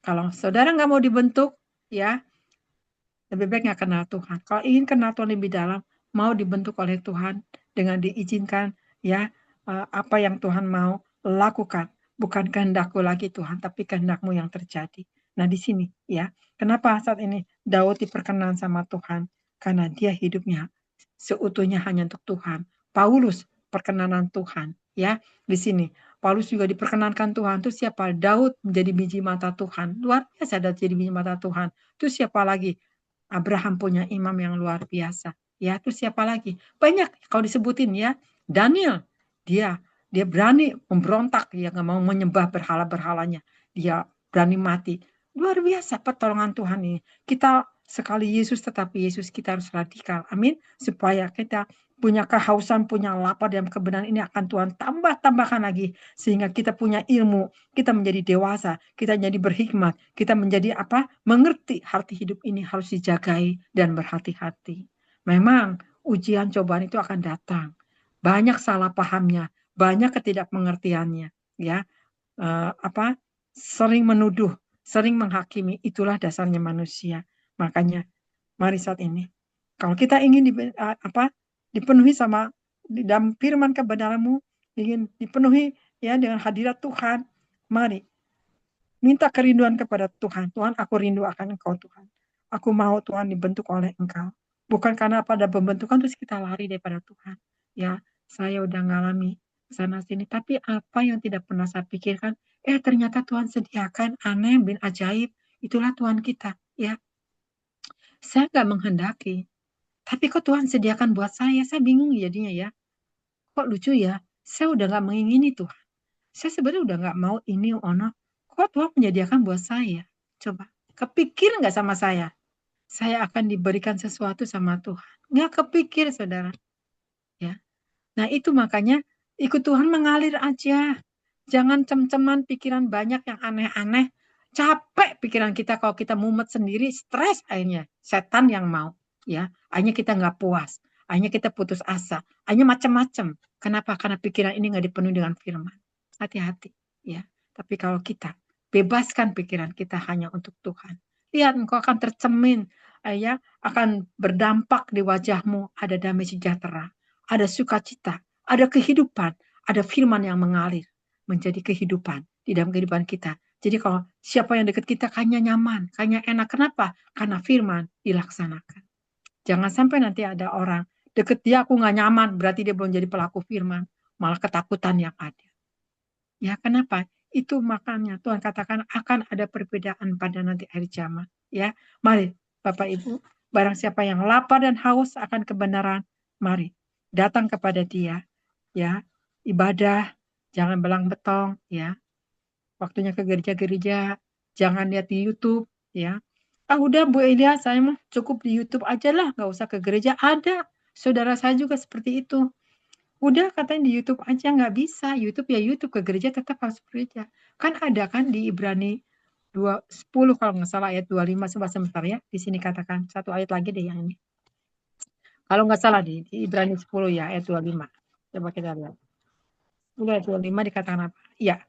Kalau saudara nggak mau dibentuk, ya, lebih baik nggak kenal Tuhan. Kalau ingin kenal Tuhan lebih dalam, mau dibentuk oleh Tuhan dengan diizinkan, ya, apa yang Tuhan mau lakukan. Bukan kehendakku lagi Tuhan, tapi kehendakmu yang terjadi. Nah di sini ya, kenapa saat ini Daud diperkenan sama Tuhan? Karena dia hidupnya seutuhnya hanya untuk Tuhan. Paulus perkenanan Tuhan, ya di sini. Paulus juga diperkenankan Tuhan. Itu siapa? Daud menjadi biji mata Tuhan. Luar biasa Daud jadi biji mata Tuhan. Itu siapa lagi? Abraham punya imam yang luar biasa. Ya, itu siapa lagi? Banyak kalau disebutin ya. Daniel, dia berani memberontak, dia nggak mau menyembah berhala-berhalanya. Dia berani mati. Luar biasa pertolongan Tuhan ini. Kita sekali Yesus tetapi Yesus kita harus radikal. Amin. Supaya kita punya kehausan, punya lapar dan kebenaran ini akan Tuhan tambahkan lagi. Sehingga kita punya ilmu, kita menjadi dewasa, kita menjadi berhikmat, kita menjadi apa? Mengerti arti hidup ini harus dijagai dan berhati-hati. Memang ujian cobaan itu akan datang. Banyak salah pahamnya, banyak ketidakmengertiannya, ya. Apa? Sering menuduh, sering menghakimi, itulah dasarnya manusia. Makanya mari saat ini kalau kita ingin dipenuhi sama di dalam firman kebenaran-Mu, ingin dipenuhi ya dengan hadirat Tuhan, mari minta kerinduan kepada Tuhan. Tuhan, aku rindu akan Engkau Tuhan. Aku mau Tuhan dibentuk oleh Engkau. Bukan karena pada pembentukan terus kita lari daripada Tuhan. Ya, saya udah ngalami sana sini. Tapi apa yang tidak pernah saya pikirkan, ternyata Tuhan sediakan aneh bin ajaib. Itulah Tuhan kita. Ya, saya nggak menghendaki. Tapi kok Tuhan sediakan buat saya bingung jadinya ya. Kok lucu ya, saya udah nggak mengingini Tuhan. Saya sebenarnya udah nggak mau ini, ono. Kok Tuhan menyediakan buat saya? Coba, kepikir nggak sama saya? Saya akan diberikan sesuatu sama Tuhan. Nggak kepikir, saudara. Ya. Nah itu makanya ikut Tuhan mengalir aja. Jangan cem-ceman pikiran banyak yang aneh-aneh. Capek pikiran kita kalau kita mumet sendiri, stres akhirnya. Setan yang mau. Ya, akhirnya kita nggak puas. Akhirnya kita putus asa. Akhirnya macam-macam. Kenapa? Karena pikiran ini nggak dipenuhi dengan firman. Hati-hati. Ya. Tapi kalau kita bebaskan pikiran kita hanya untuk Tuhan. Lihat, engkau akan tercemin. Ya, akan berdampak di wajahmu. Ada damai sejahtera. Ada sukacita. Ada kehidupan. Ada firman yang mengalir menjadi kehidupan di dalam kehidupan kita. Jadi kalau siapa yang dekat kita kayaknya nyaman, kayaknya enak. Kenapa? Karena firman dilaksanakan. Jangan sampai nanti ada orang deket dia aku nggak nyaman, berarti dia belum jadi pelaku firman. Malah ketakutan yang ada. Ya kenapa? Itu makanya Tuhan katakan akan ada perbedaan pada nanti akhir zaman. Ya, mari Bapak Ibu, barang siapa yang lapar dan haus akan kebenaran, mari datang kepada Dia. Ya, ibadah, jangan belang betong. Ya, waktunya ke gereja-gereja, jangan lihat di YouTube. Ya, udah Bu Elia, saya mah cukup di YouTube aja lah, nggak usah ke gereja. Ada saudara saya juga seperti itu. Udah katanya di YouTube aja, nggak bisa. YouTube ya YouTube, ke gereja tetap harus gereja. Kan ada kan di Ibrani 10 kalau nggak salah ayat 25, sebentar ya. Di sini katakan satu ayat lagi deh yang ini. Kalau nggak salah di Ibrani 10 ya ayat 25. Coba kita lihat. Ayat 25 dikatakan apa? Ya.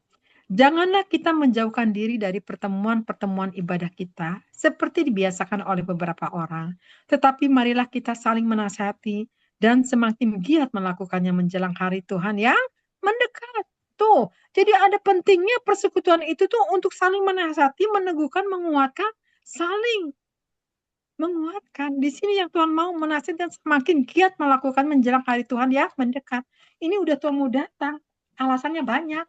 Janganlah kita menjauhkan diri dari pertemuan-pertemuan ibadah kita seperti dibiasakan oleh beberapa orang. Tetapi marilah kita saling menasihati dan semakin giat melakukannya menjelang hari Tuhan yang mendekat. Tuh, jadi ada pentingnya persekutuan itu tuh untuk saling menasihati, meneguhkan, menguatkan, saling menguatkan. Di sini yang Tuhan mau menasihati dan semakin giat melakukan menjelang hari Tuhan yang mendekat. Ini udah Tuhan mau datang. Alasannya banyak.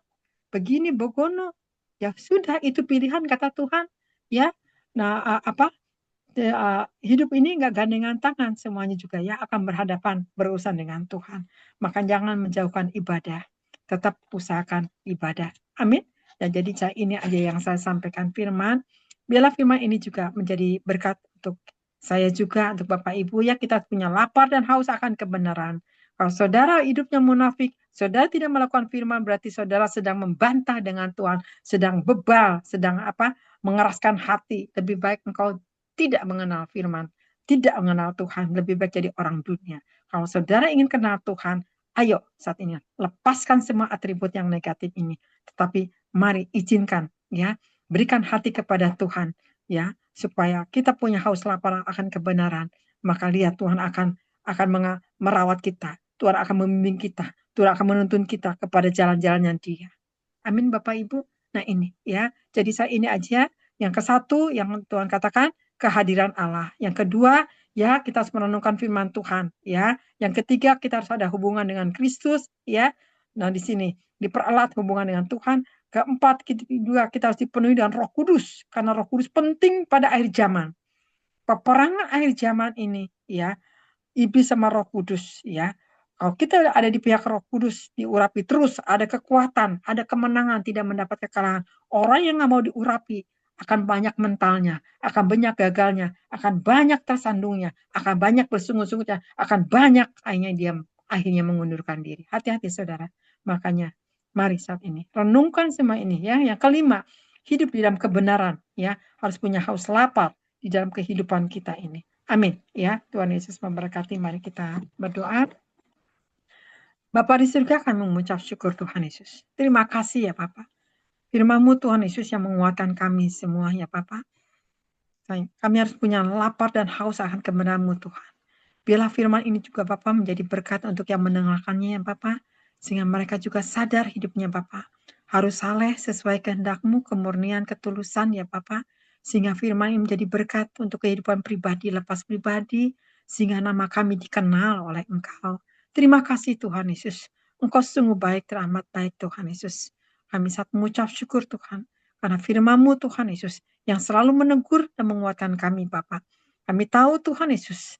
Begini, begono. Ya sudah, itu pilihan kata Tuhan, ya. Nah, hidup ini nggak gandengan tangan, semuanya juga ya akan berhadapan, berurusan dengan Tuhan. Maka jangan menjauhkan ibadah, tetap usahakan ibadah. Amin. Dan jadi ini aja yang saya sampaikan firman. Biarlah firman ini juga menjadi berkat untuk saya juga, untuk Bapak Ibu ya, kita punya lapar dan haus akan kebenaran. Kalau saudara hidupnya munafik, saudara tidak melakukan firman, berarti saudara sedang membantah dengan Tuhan, sedang bebal, sedang mengeraskan hati. Lebih baik engkau tidak mengenal firman, tidak mengenal Tuhan, lebih baik jadi orang dunia. Kalau saudara ingin kenal Tuhan, ayo saat ini lepaskan semua atribut yang negatif ini. Tetapi mari izinkan ya, berikan hati kepada Tuhan ya, supaya kita punya haus lapar akan kebenaran. Maka lihat Tuhan akan merawat kita. Tuhan akan membimbing kita. Tuhan akan menuntun kita kepada jalan-jalannya Dia. Amin Bapak Ibu. Nah ini ya, jadi saya ini aja. Yang ke-1 yang Tuhan katakan, kehadiran Allah. Yang kedua, ya kita harus merenungkan firman Tuhan, ya. Yang ketiga, kita harus ada hubungan dengan Kristus, ya. Nah, di sini dipererat hubungan dengan Tuhan. Keempat, kita harus dipenuhi dengan Roh Kudus, karena Roh Kudus penting pada akhir zaman. Peperangan akhir zaman ini, ya, iblis sama Roh Kudus, ya. Kalau kita ada di pihak Roh Kudus, diurapi terus, ada kekuatan, ada kemenangan, tidak mendapat kekalahan. Orang yang nggak mau diurapi, akan banyak mentalnya, akan banyak gagalnya, akan banyak tersandungnya, akan banyak bersungut-sungutnya, akan banyak akhirnya mengundurkan diri. Hati-hati saudara. Makanya mari saat ini renungkan semua ini ya. Yang kelima, hidup di dalam kebenaran ya, harus punya haus lapar di dalam kehidupan kita ini. Amin ya. Tuhan Yesus memberkati. Mari kita berdoa. Bapa di surga, kami mengucap syukur Tuhan Yesus. Terima kasih ya Bapak. Firman-Mu Tuhan Yesus yang menguatkan kami semua ya Bapak. Kami harus punya lapar dan haus akan kebenaran-Mu Tuhan. Biarlah firman ini juga Bapak menjadi berkat untuk yang mendengarkannya ya Bapak. Sehingga mereka juga sadar hidupnya Bapak. Harus saleh sesuai kehendak-Mu, kemurnian, ketulusan ya Bapak. Sehingga firman ini menjadi berkat untuk kehidupan pribadi, lepas pribadi. Sehingga nama kami dikenal oleh Engkau. Terima kasih Tuhan Yesus. Engkau sungguh baik, teramat baik Tuhan Yesus. Kami saat mengucap syukur Tuhan. Karena firman-Mu Tuhan Yesus yang selalu menegur dan menguatkan kami Bapak. Kami tahu Tuhan Yesus,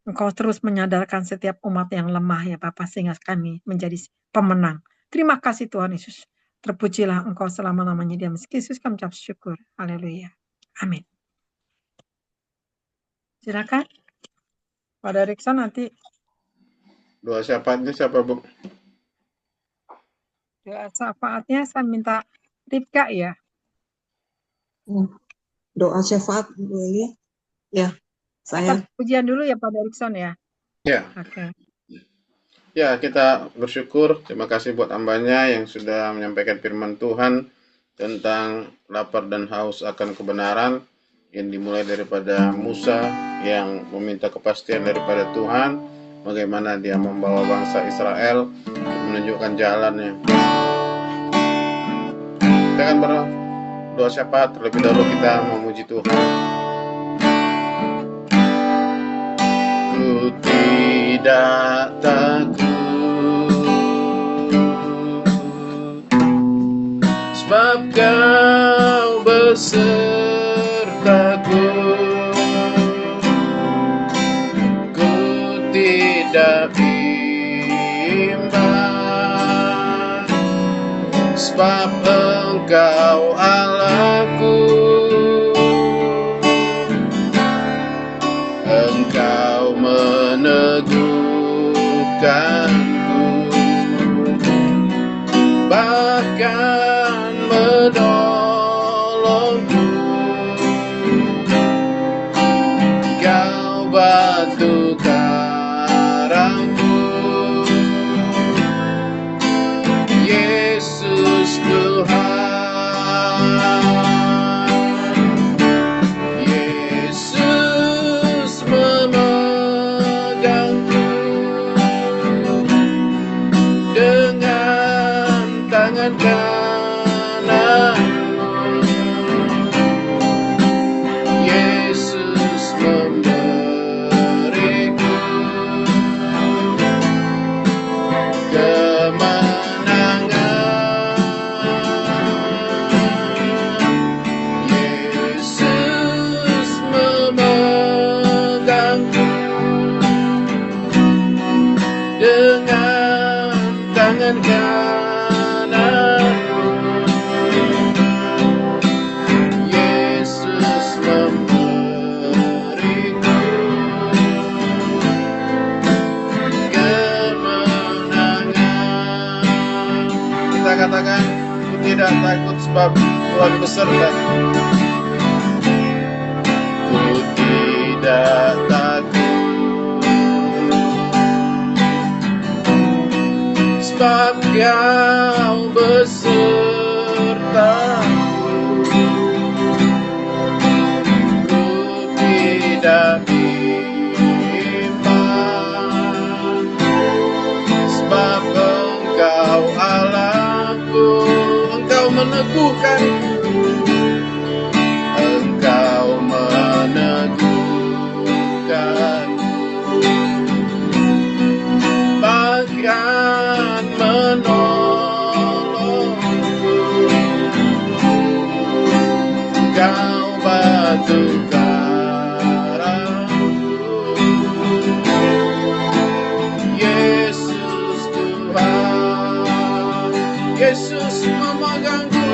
Engkau terus menyadarkan setiap umat yang lemah ya Bapak, sehingga kami menjadi pemenang. Terima kasih Tuhan Yesus. Terpujilah Engkau selama-lamanya. Dia meski Yesus kami ucap syukur. Haleluya. Amin. Silakan. Pada Rikson nanti. Doa syafaatnya siapa, Bu? Doa syafaatnya saya minta Ripka ya. Doa syafaat boleh ya. Saya pujian dulu ya Pak Rikson ya. Ya. Oke. Ya, kita bersyukur. Terima kasih buat hambanya yang sudah menyampaikan firman Tuhan tentang lapar dan haus akan kebenaran, yang dimulai daripada Musa yang meminta kepastian daripada Tuhan, bagaimana dia membawa bangsa Israel untuk menunjukkan jalannya. Kita akan berdoa syafaat. Terlebih dahulu kita memuji Tuhan. Ku tidak takut, sebab Kau besertaku. Ku tidak bimbang, sebab Engkau Allahku. Engkau meneguhkanku, bahkan menolongku. Kau batu karangku, Yesus Tuhan. tangan kananmu. Yesus memberiku kemenangan. Kita katakan, aku tidak takut sebab Tuhan beserta. Aku tidak takut sebab Kau besertaku. Ku tidak bimbang sebab Engkau Allahku. Engkau meneguhkanku, Engkau meneguhkanku, bahkan menolongku. Kau batu karangku, Yesus Tuhan. Yesus memegangku,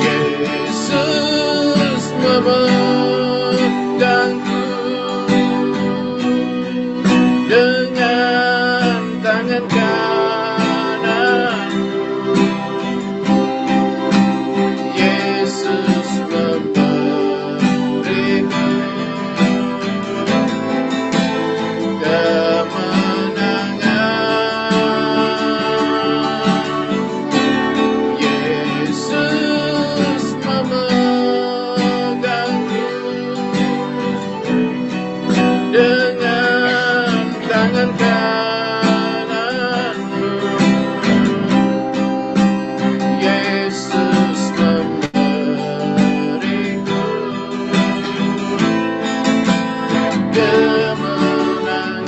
Yesus memegangku dengan tangan kananmu. Yesus memberiku kemenangan. Yesus memegangku dengan tangan kananmu. Yesus memberiku kemenangan.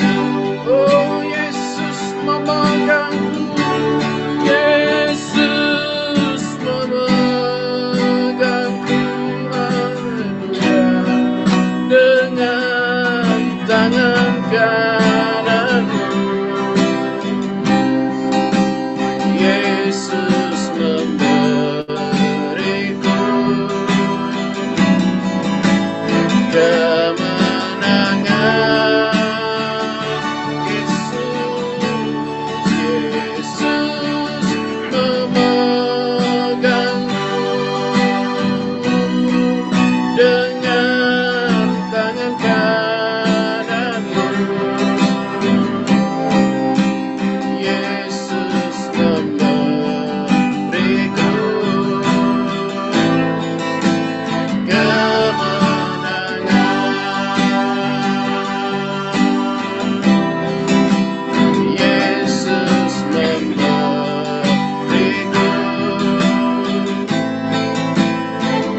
Oh, Yesus memegangku, Yesus memegangku, haleluya, dengan tangan kananmu. Yesus memberiku kemenangan. Yesus memegangku dengan tangan kananmu. Yesus memberiku kemenangan. Yesus memberiku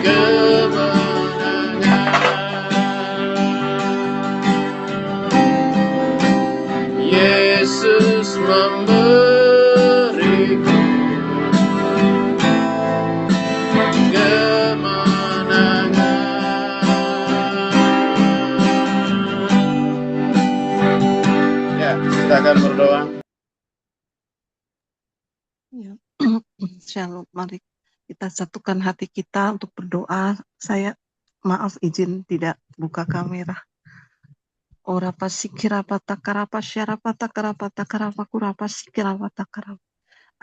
kemenangan. Yesus memberiku kemenangan. Ya, silakan berdoa. Ya. Shalom, mari kita satukan hati kita untuk berdoa. Saya maaf izin tidak buka kamera. Ora pasikira patakarapa syarapa takarapa takarapa kurapa sikirapa takarapa.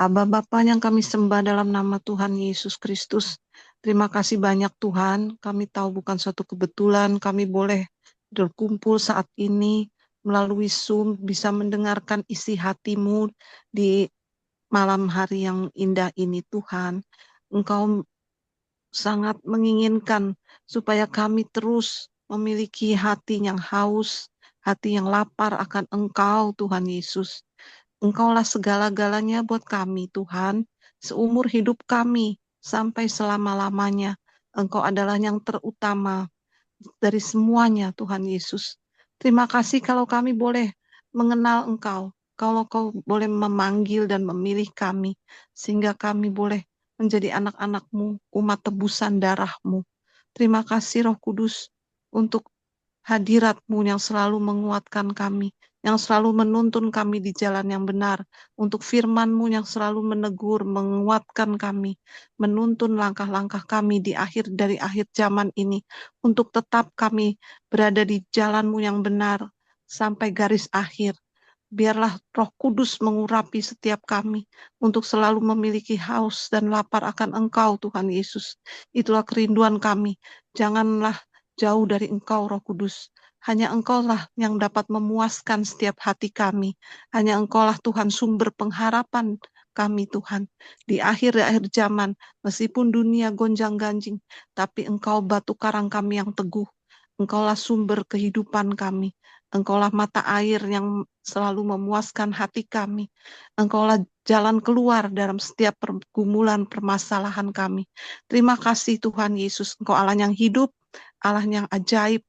Aba Bapa yang kami sembah dalam nama Tuhan Yesus Kristus. Terima kasih banyak Tuhan. Kami tahu bukan suatu kebetulan kami boleh berkumpul saat ini melalui Zoom, bisa mendengarkan isi hati-Mu di malam hari yang indah ini Tuhan. Engkau sangat menginginkan supaya kami terus memiliki hati yang haus, hati yang lapar akan Engkau Tuhan Yesus. Engkaulah segala-galanya buat kami Tuhan, seumur hidup kami sampai selama-lamanya. Engkau adalah yang terutama dari semuanya Tuhan Yesus. Terima kasih kalau kami boleh mengenal Engkau, kalau Kau boleh memanggil dan memilih kami, sehingga kami boleh menjadi anak-anak-Mu, umat tebusan darah-Mu. Terima kasih Roh Kudus untuk hadirat-Mu yang selalu menguatkan kami, yang selalu menuntun kami di jalan yang benar, untuk firman-Mu yang selalu menegur, menguatkan kami, menuntun langkah-langkah kami dari akhir zaman ini, untuk tetap kami berada di jalan-Mu yang benar sampai garis akhir. Biarlah Roh Kudus mengurapi setiap kami untuk selalu memiliki haus dan lapar akan Engkau, Tuhan Yesus. Itulah kerinduan kami. Janganlah jauh dari Engkau, Roh Kudus. Hanya Engkaulah yang dapat memuaskan setiap hati kami. Hanya Engkaulah Tuhan sumber pengharapan kami, Tuhan. Di akhir zaman, meskipun dunia gonjang-ganjing, tapi Engkau batu karang kami yang teguh. Engkaulah sumber kehidupan kami. Engkaulah mata air yang selalu memuaskan hati kami. Engkaulah jalan keluar dalam setiap pergumulan permasalahan kami. Terima kasih Tuhan Yesus. Engkau Allah yang hidup, Allah yang ajaib.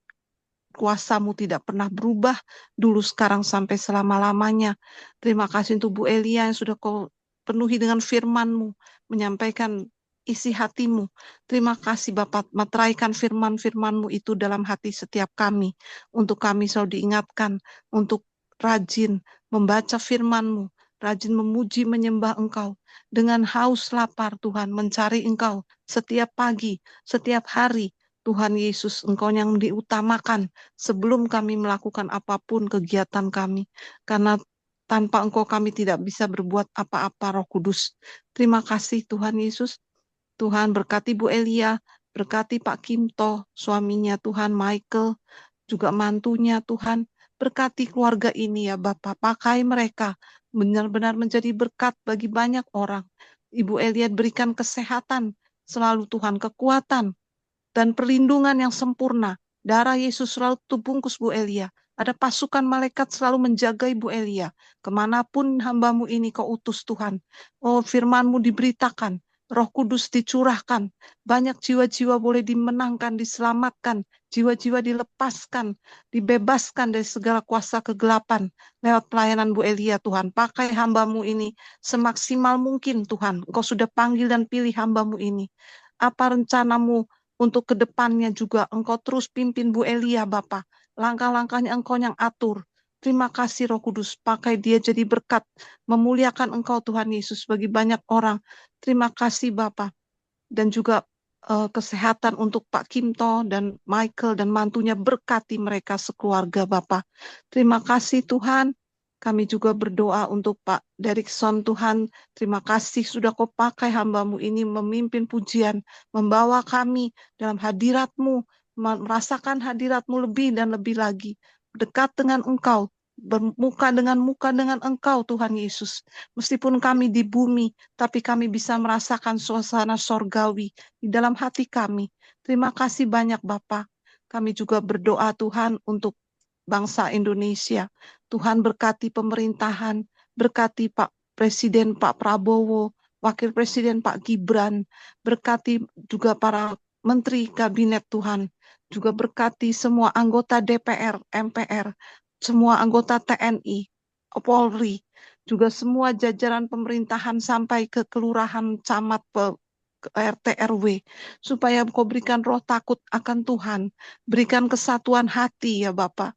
Kuasa-Mu tidak pernah berubah, dulu, sekarang, sampai selama-lamanya. Terima kasih untuk Bu Elia yang sudah Kau penuhi dengan firman-Mu, menyampaikan isi hati-Mu. Terima kasih Bapak, materaikan firman-firman-Mu itu dalam hati setiap kami, untuk kami selalu diingatkan, untuk rajin membaca firman-Mu, rajin memuji menyembah Engkau, dengan haus lapar Tuhan, mencari Engkau setiap pagi, setiap hari. Tuhan Yesus, Engkau yang diutamakan sebelum kami melakukan apapun kegiatan kami. Karena tanpa Engkau kami tidak bisa berbuat apa-apa, Roh Kudus. Terima kasih Tuhan Yesus. Tuhan berkati Bu Elia, berkati Pak Kimto, suaminya Tuhan, Michael, juga mantunya Tuhan. Berkati keluarga ini ya Bapak, pakai mereka benar-benar menjadi berkat bagi banyak orang. Ibu Elia berikan kesehatan, selalu Tuhan kekuatan, dan perlindungan yang sempurna. Darah Yesus selalu terbungkus Bu Elia. Ada pasukan malaikat selalu menjaga Ibu Elia. Kemanapun hamba-Mu ini Kau utus Tuhan. Oh, firman-Mu diberitakan. Roh Kudus dicurahkan. Banyak jiwa-jiwa boleh dimenangkan, diselamatkan. Jiwa-jiwa dilepaskan, dibebaskan dari segala kuasa kegelapan. Lewat pelayanan Bu Elia Tuhan. Pakai hamba-Mu ini semaksimal mungkin Tuhan. Engkau sudah panggil dan pilih hamba-Mu ini. Apa rencana-Mu untuk kedepannya juga Engkau terus pimpin Bu Elia Bapa. Langkah-langkahnya Engkau yang atur. Terima kasih Roh Kudus. Pakai dia jadi berkat. Memuliakan Engkau Tuhan Yesus bagi banyak orang. Terima kasih Bapa. Dan juga kesehatan untuk Pak Kimto dan Michael dan mantunya, berkati mereka sekeluarga Bapa. Terima kasih Tuhan. Kami juga berdoa untuk Pak Derikson Tuhan. Terima kasih sudah Kau pakai hamba-Mu ini memimpin pujian, membawa kami dalam hadirat-Mu, merasakan hadirat-Mu lebih dan lebih lagi. Dekat dengan Engkau, bermuka dengan Engkau Tuhan Yesus. Meskipun kami di bumi, tapi kami bisa merasakan suasana sorgawi di dalam hati kami. Terima kasih banyak Bapa. Kami juga berdoa Tuhan untuk bangsa Indonesia. Tuhan berkati pemerintahan, berkati Pak Presiden Pak Prabowo, Wakil Presiden Pak Gibran, berkati juga para Menteri Kabinet Tuhan, juga berkati semua anggota DPR, MPR, semua anggota TNI, Polri, juga semua jajaran pemerintahan sampai ke kelurahan, camat, ke RT RW, supaya Kau berikan roh takut akan Tuhan, berikan kesatuan hati ya Bapak.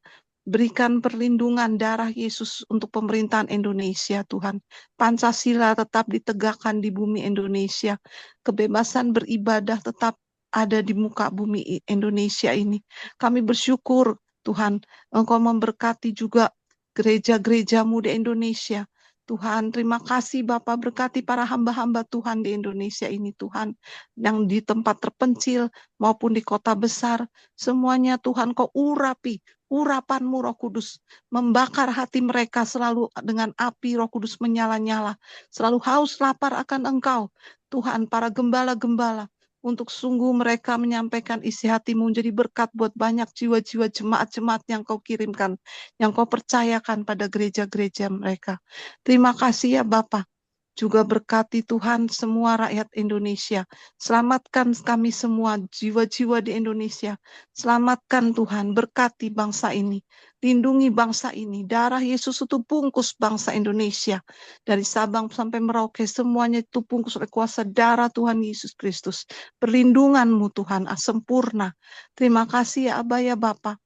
Berikan perlindungan darah Yesus untuk pemerintahan Indonesia, Tuhan. Pancasila tetap ditegakkan di bumi Indonesia. Kebebasan beribadah tetap ada di muka bumi Indonesia ini. Kami bersyukur, Tuhan, Engkau memberkati juga gereja-gereja-Mu di Indonesia. Tuhan, terima kasih Bapak, berkati para hamba-hamba Tuhan di Indonesia ini, Tuhan, yang di tempat terpencil maupun di kota besar. Semuanya Tuhan Kau urapi, urapan-Mu Roh Kudus, membakar hati mereka selalu dengan api Roh Kudus menyala-nyala, selalu haus lapar akan Engkau, Tuhan, para gembala-gembala, untuk sungguh mereka menyampaikan isi hati-Mu menjadi berkat buat banyak jiwa-jiwa jemaat-jemaat yang Kau kirimkan, yang Kau percayakan pada gereja-gereja mereka. Terima kasih ya Bapa. Juga berkati Tuhan semua rakyat Indonesia. Selamatkan kami semua, jiwa-jiwa di Indonesia. Selamatkan Tuhan, berkati bangsa ini. Lindungi bangsa ini. Darah Yesus itu bungkus bangsa Indonesia. Dari Sabang sampai Merauke, semuanya itu bungkus oleh kuasa darah Tuhan Yesus Kristus. Perlindungan-Mu Tuhan, sempurna. Terima kasih ya Aba ya Bapa.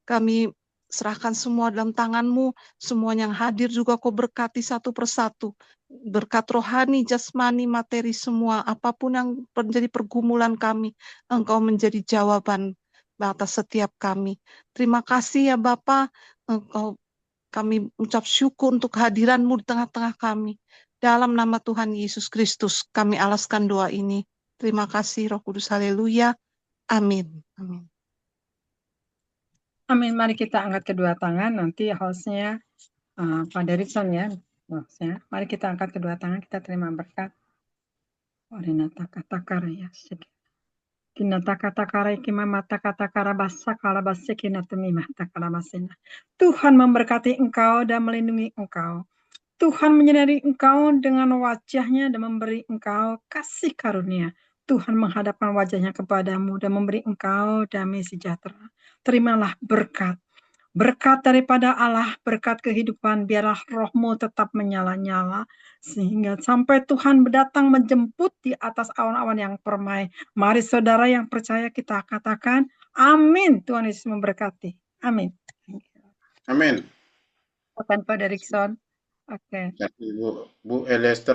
Kami serahkan semua dalam tangan-Mu. Semua yang hadir juga Kau berkati satu persatu. Berkat rohani, jasmani, materi semua. Apapun yang menjadi pergumulan kami, Engkau menjadi jawaban atas setiap kami. Terima kasih ya Bapa. Kami ucap syukur untuk kehadiran-Mu di tengah-tengah kami. Dalam nama Tuhan Yesus Kristus, kami alaskan doa ini. Terima kasih Roh Kudus. Haleluya. Amin. Amin. Amin. Mari kita angkat kedua tangan. Nanti hostnya Pak Derikson ya. Hostnya. Mari kita angkat kedua tangan. Kita terima berkat. Orinata kata karya. Kinata kata karya kima mata kata karabasa kalabase kinatumi mata kalabasina. Tuhan memberkati engkau dan melindungi engkau. Tuhan menyinari engkau dengan wajahnya dan memberi engkau kasih karunia. Tuhan menghadapkan wajahnya kepadamu dan memberi engkau damai sejahtera. Terimalah berkat. Berkat daripada Allah, berkat kehidupan, biarlah rohmu tetap menyala-nyala. Sehingga sampai Tuhan datang menjemput di atas awan-awan yang permai. Mari saudara yang percaya kita katakan, amin. Tuhan Yesus memberkati. Amin. Amin. Pak Derikson. Oke. Bu Elester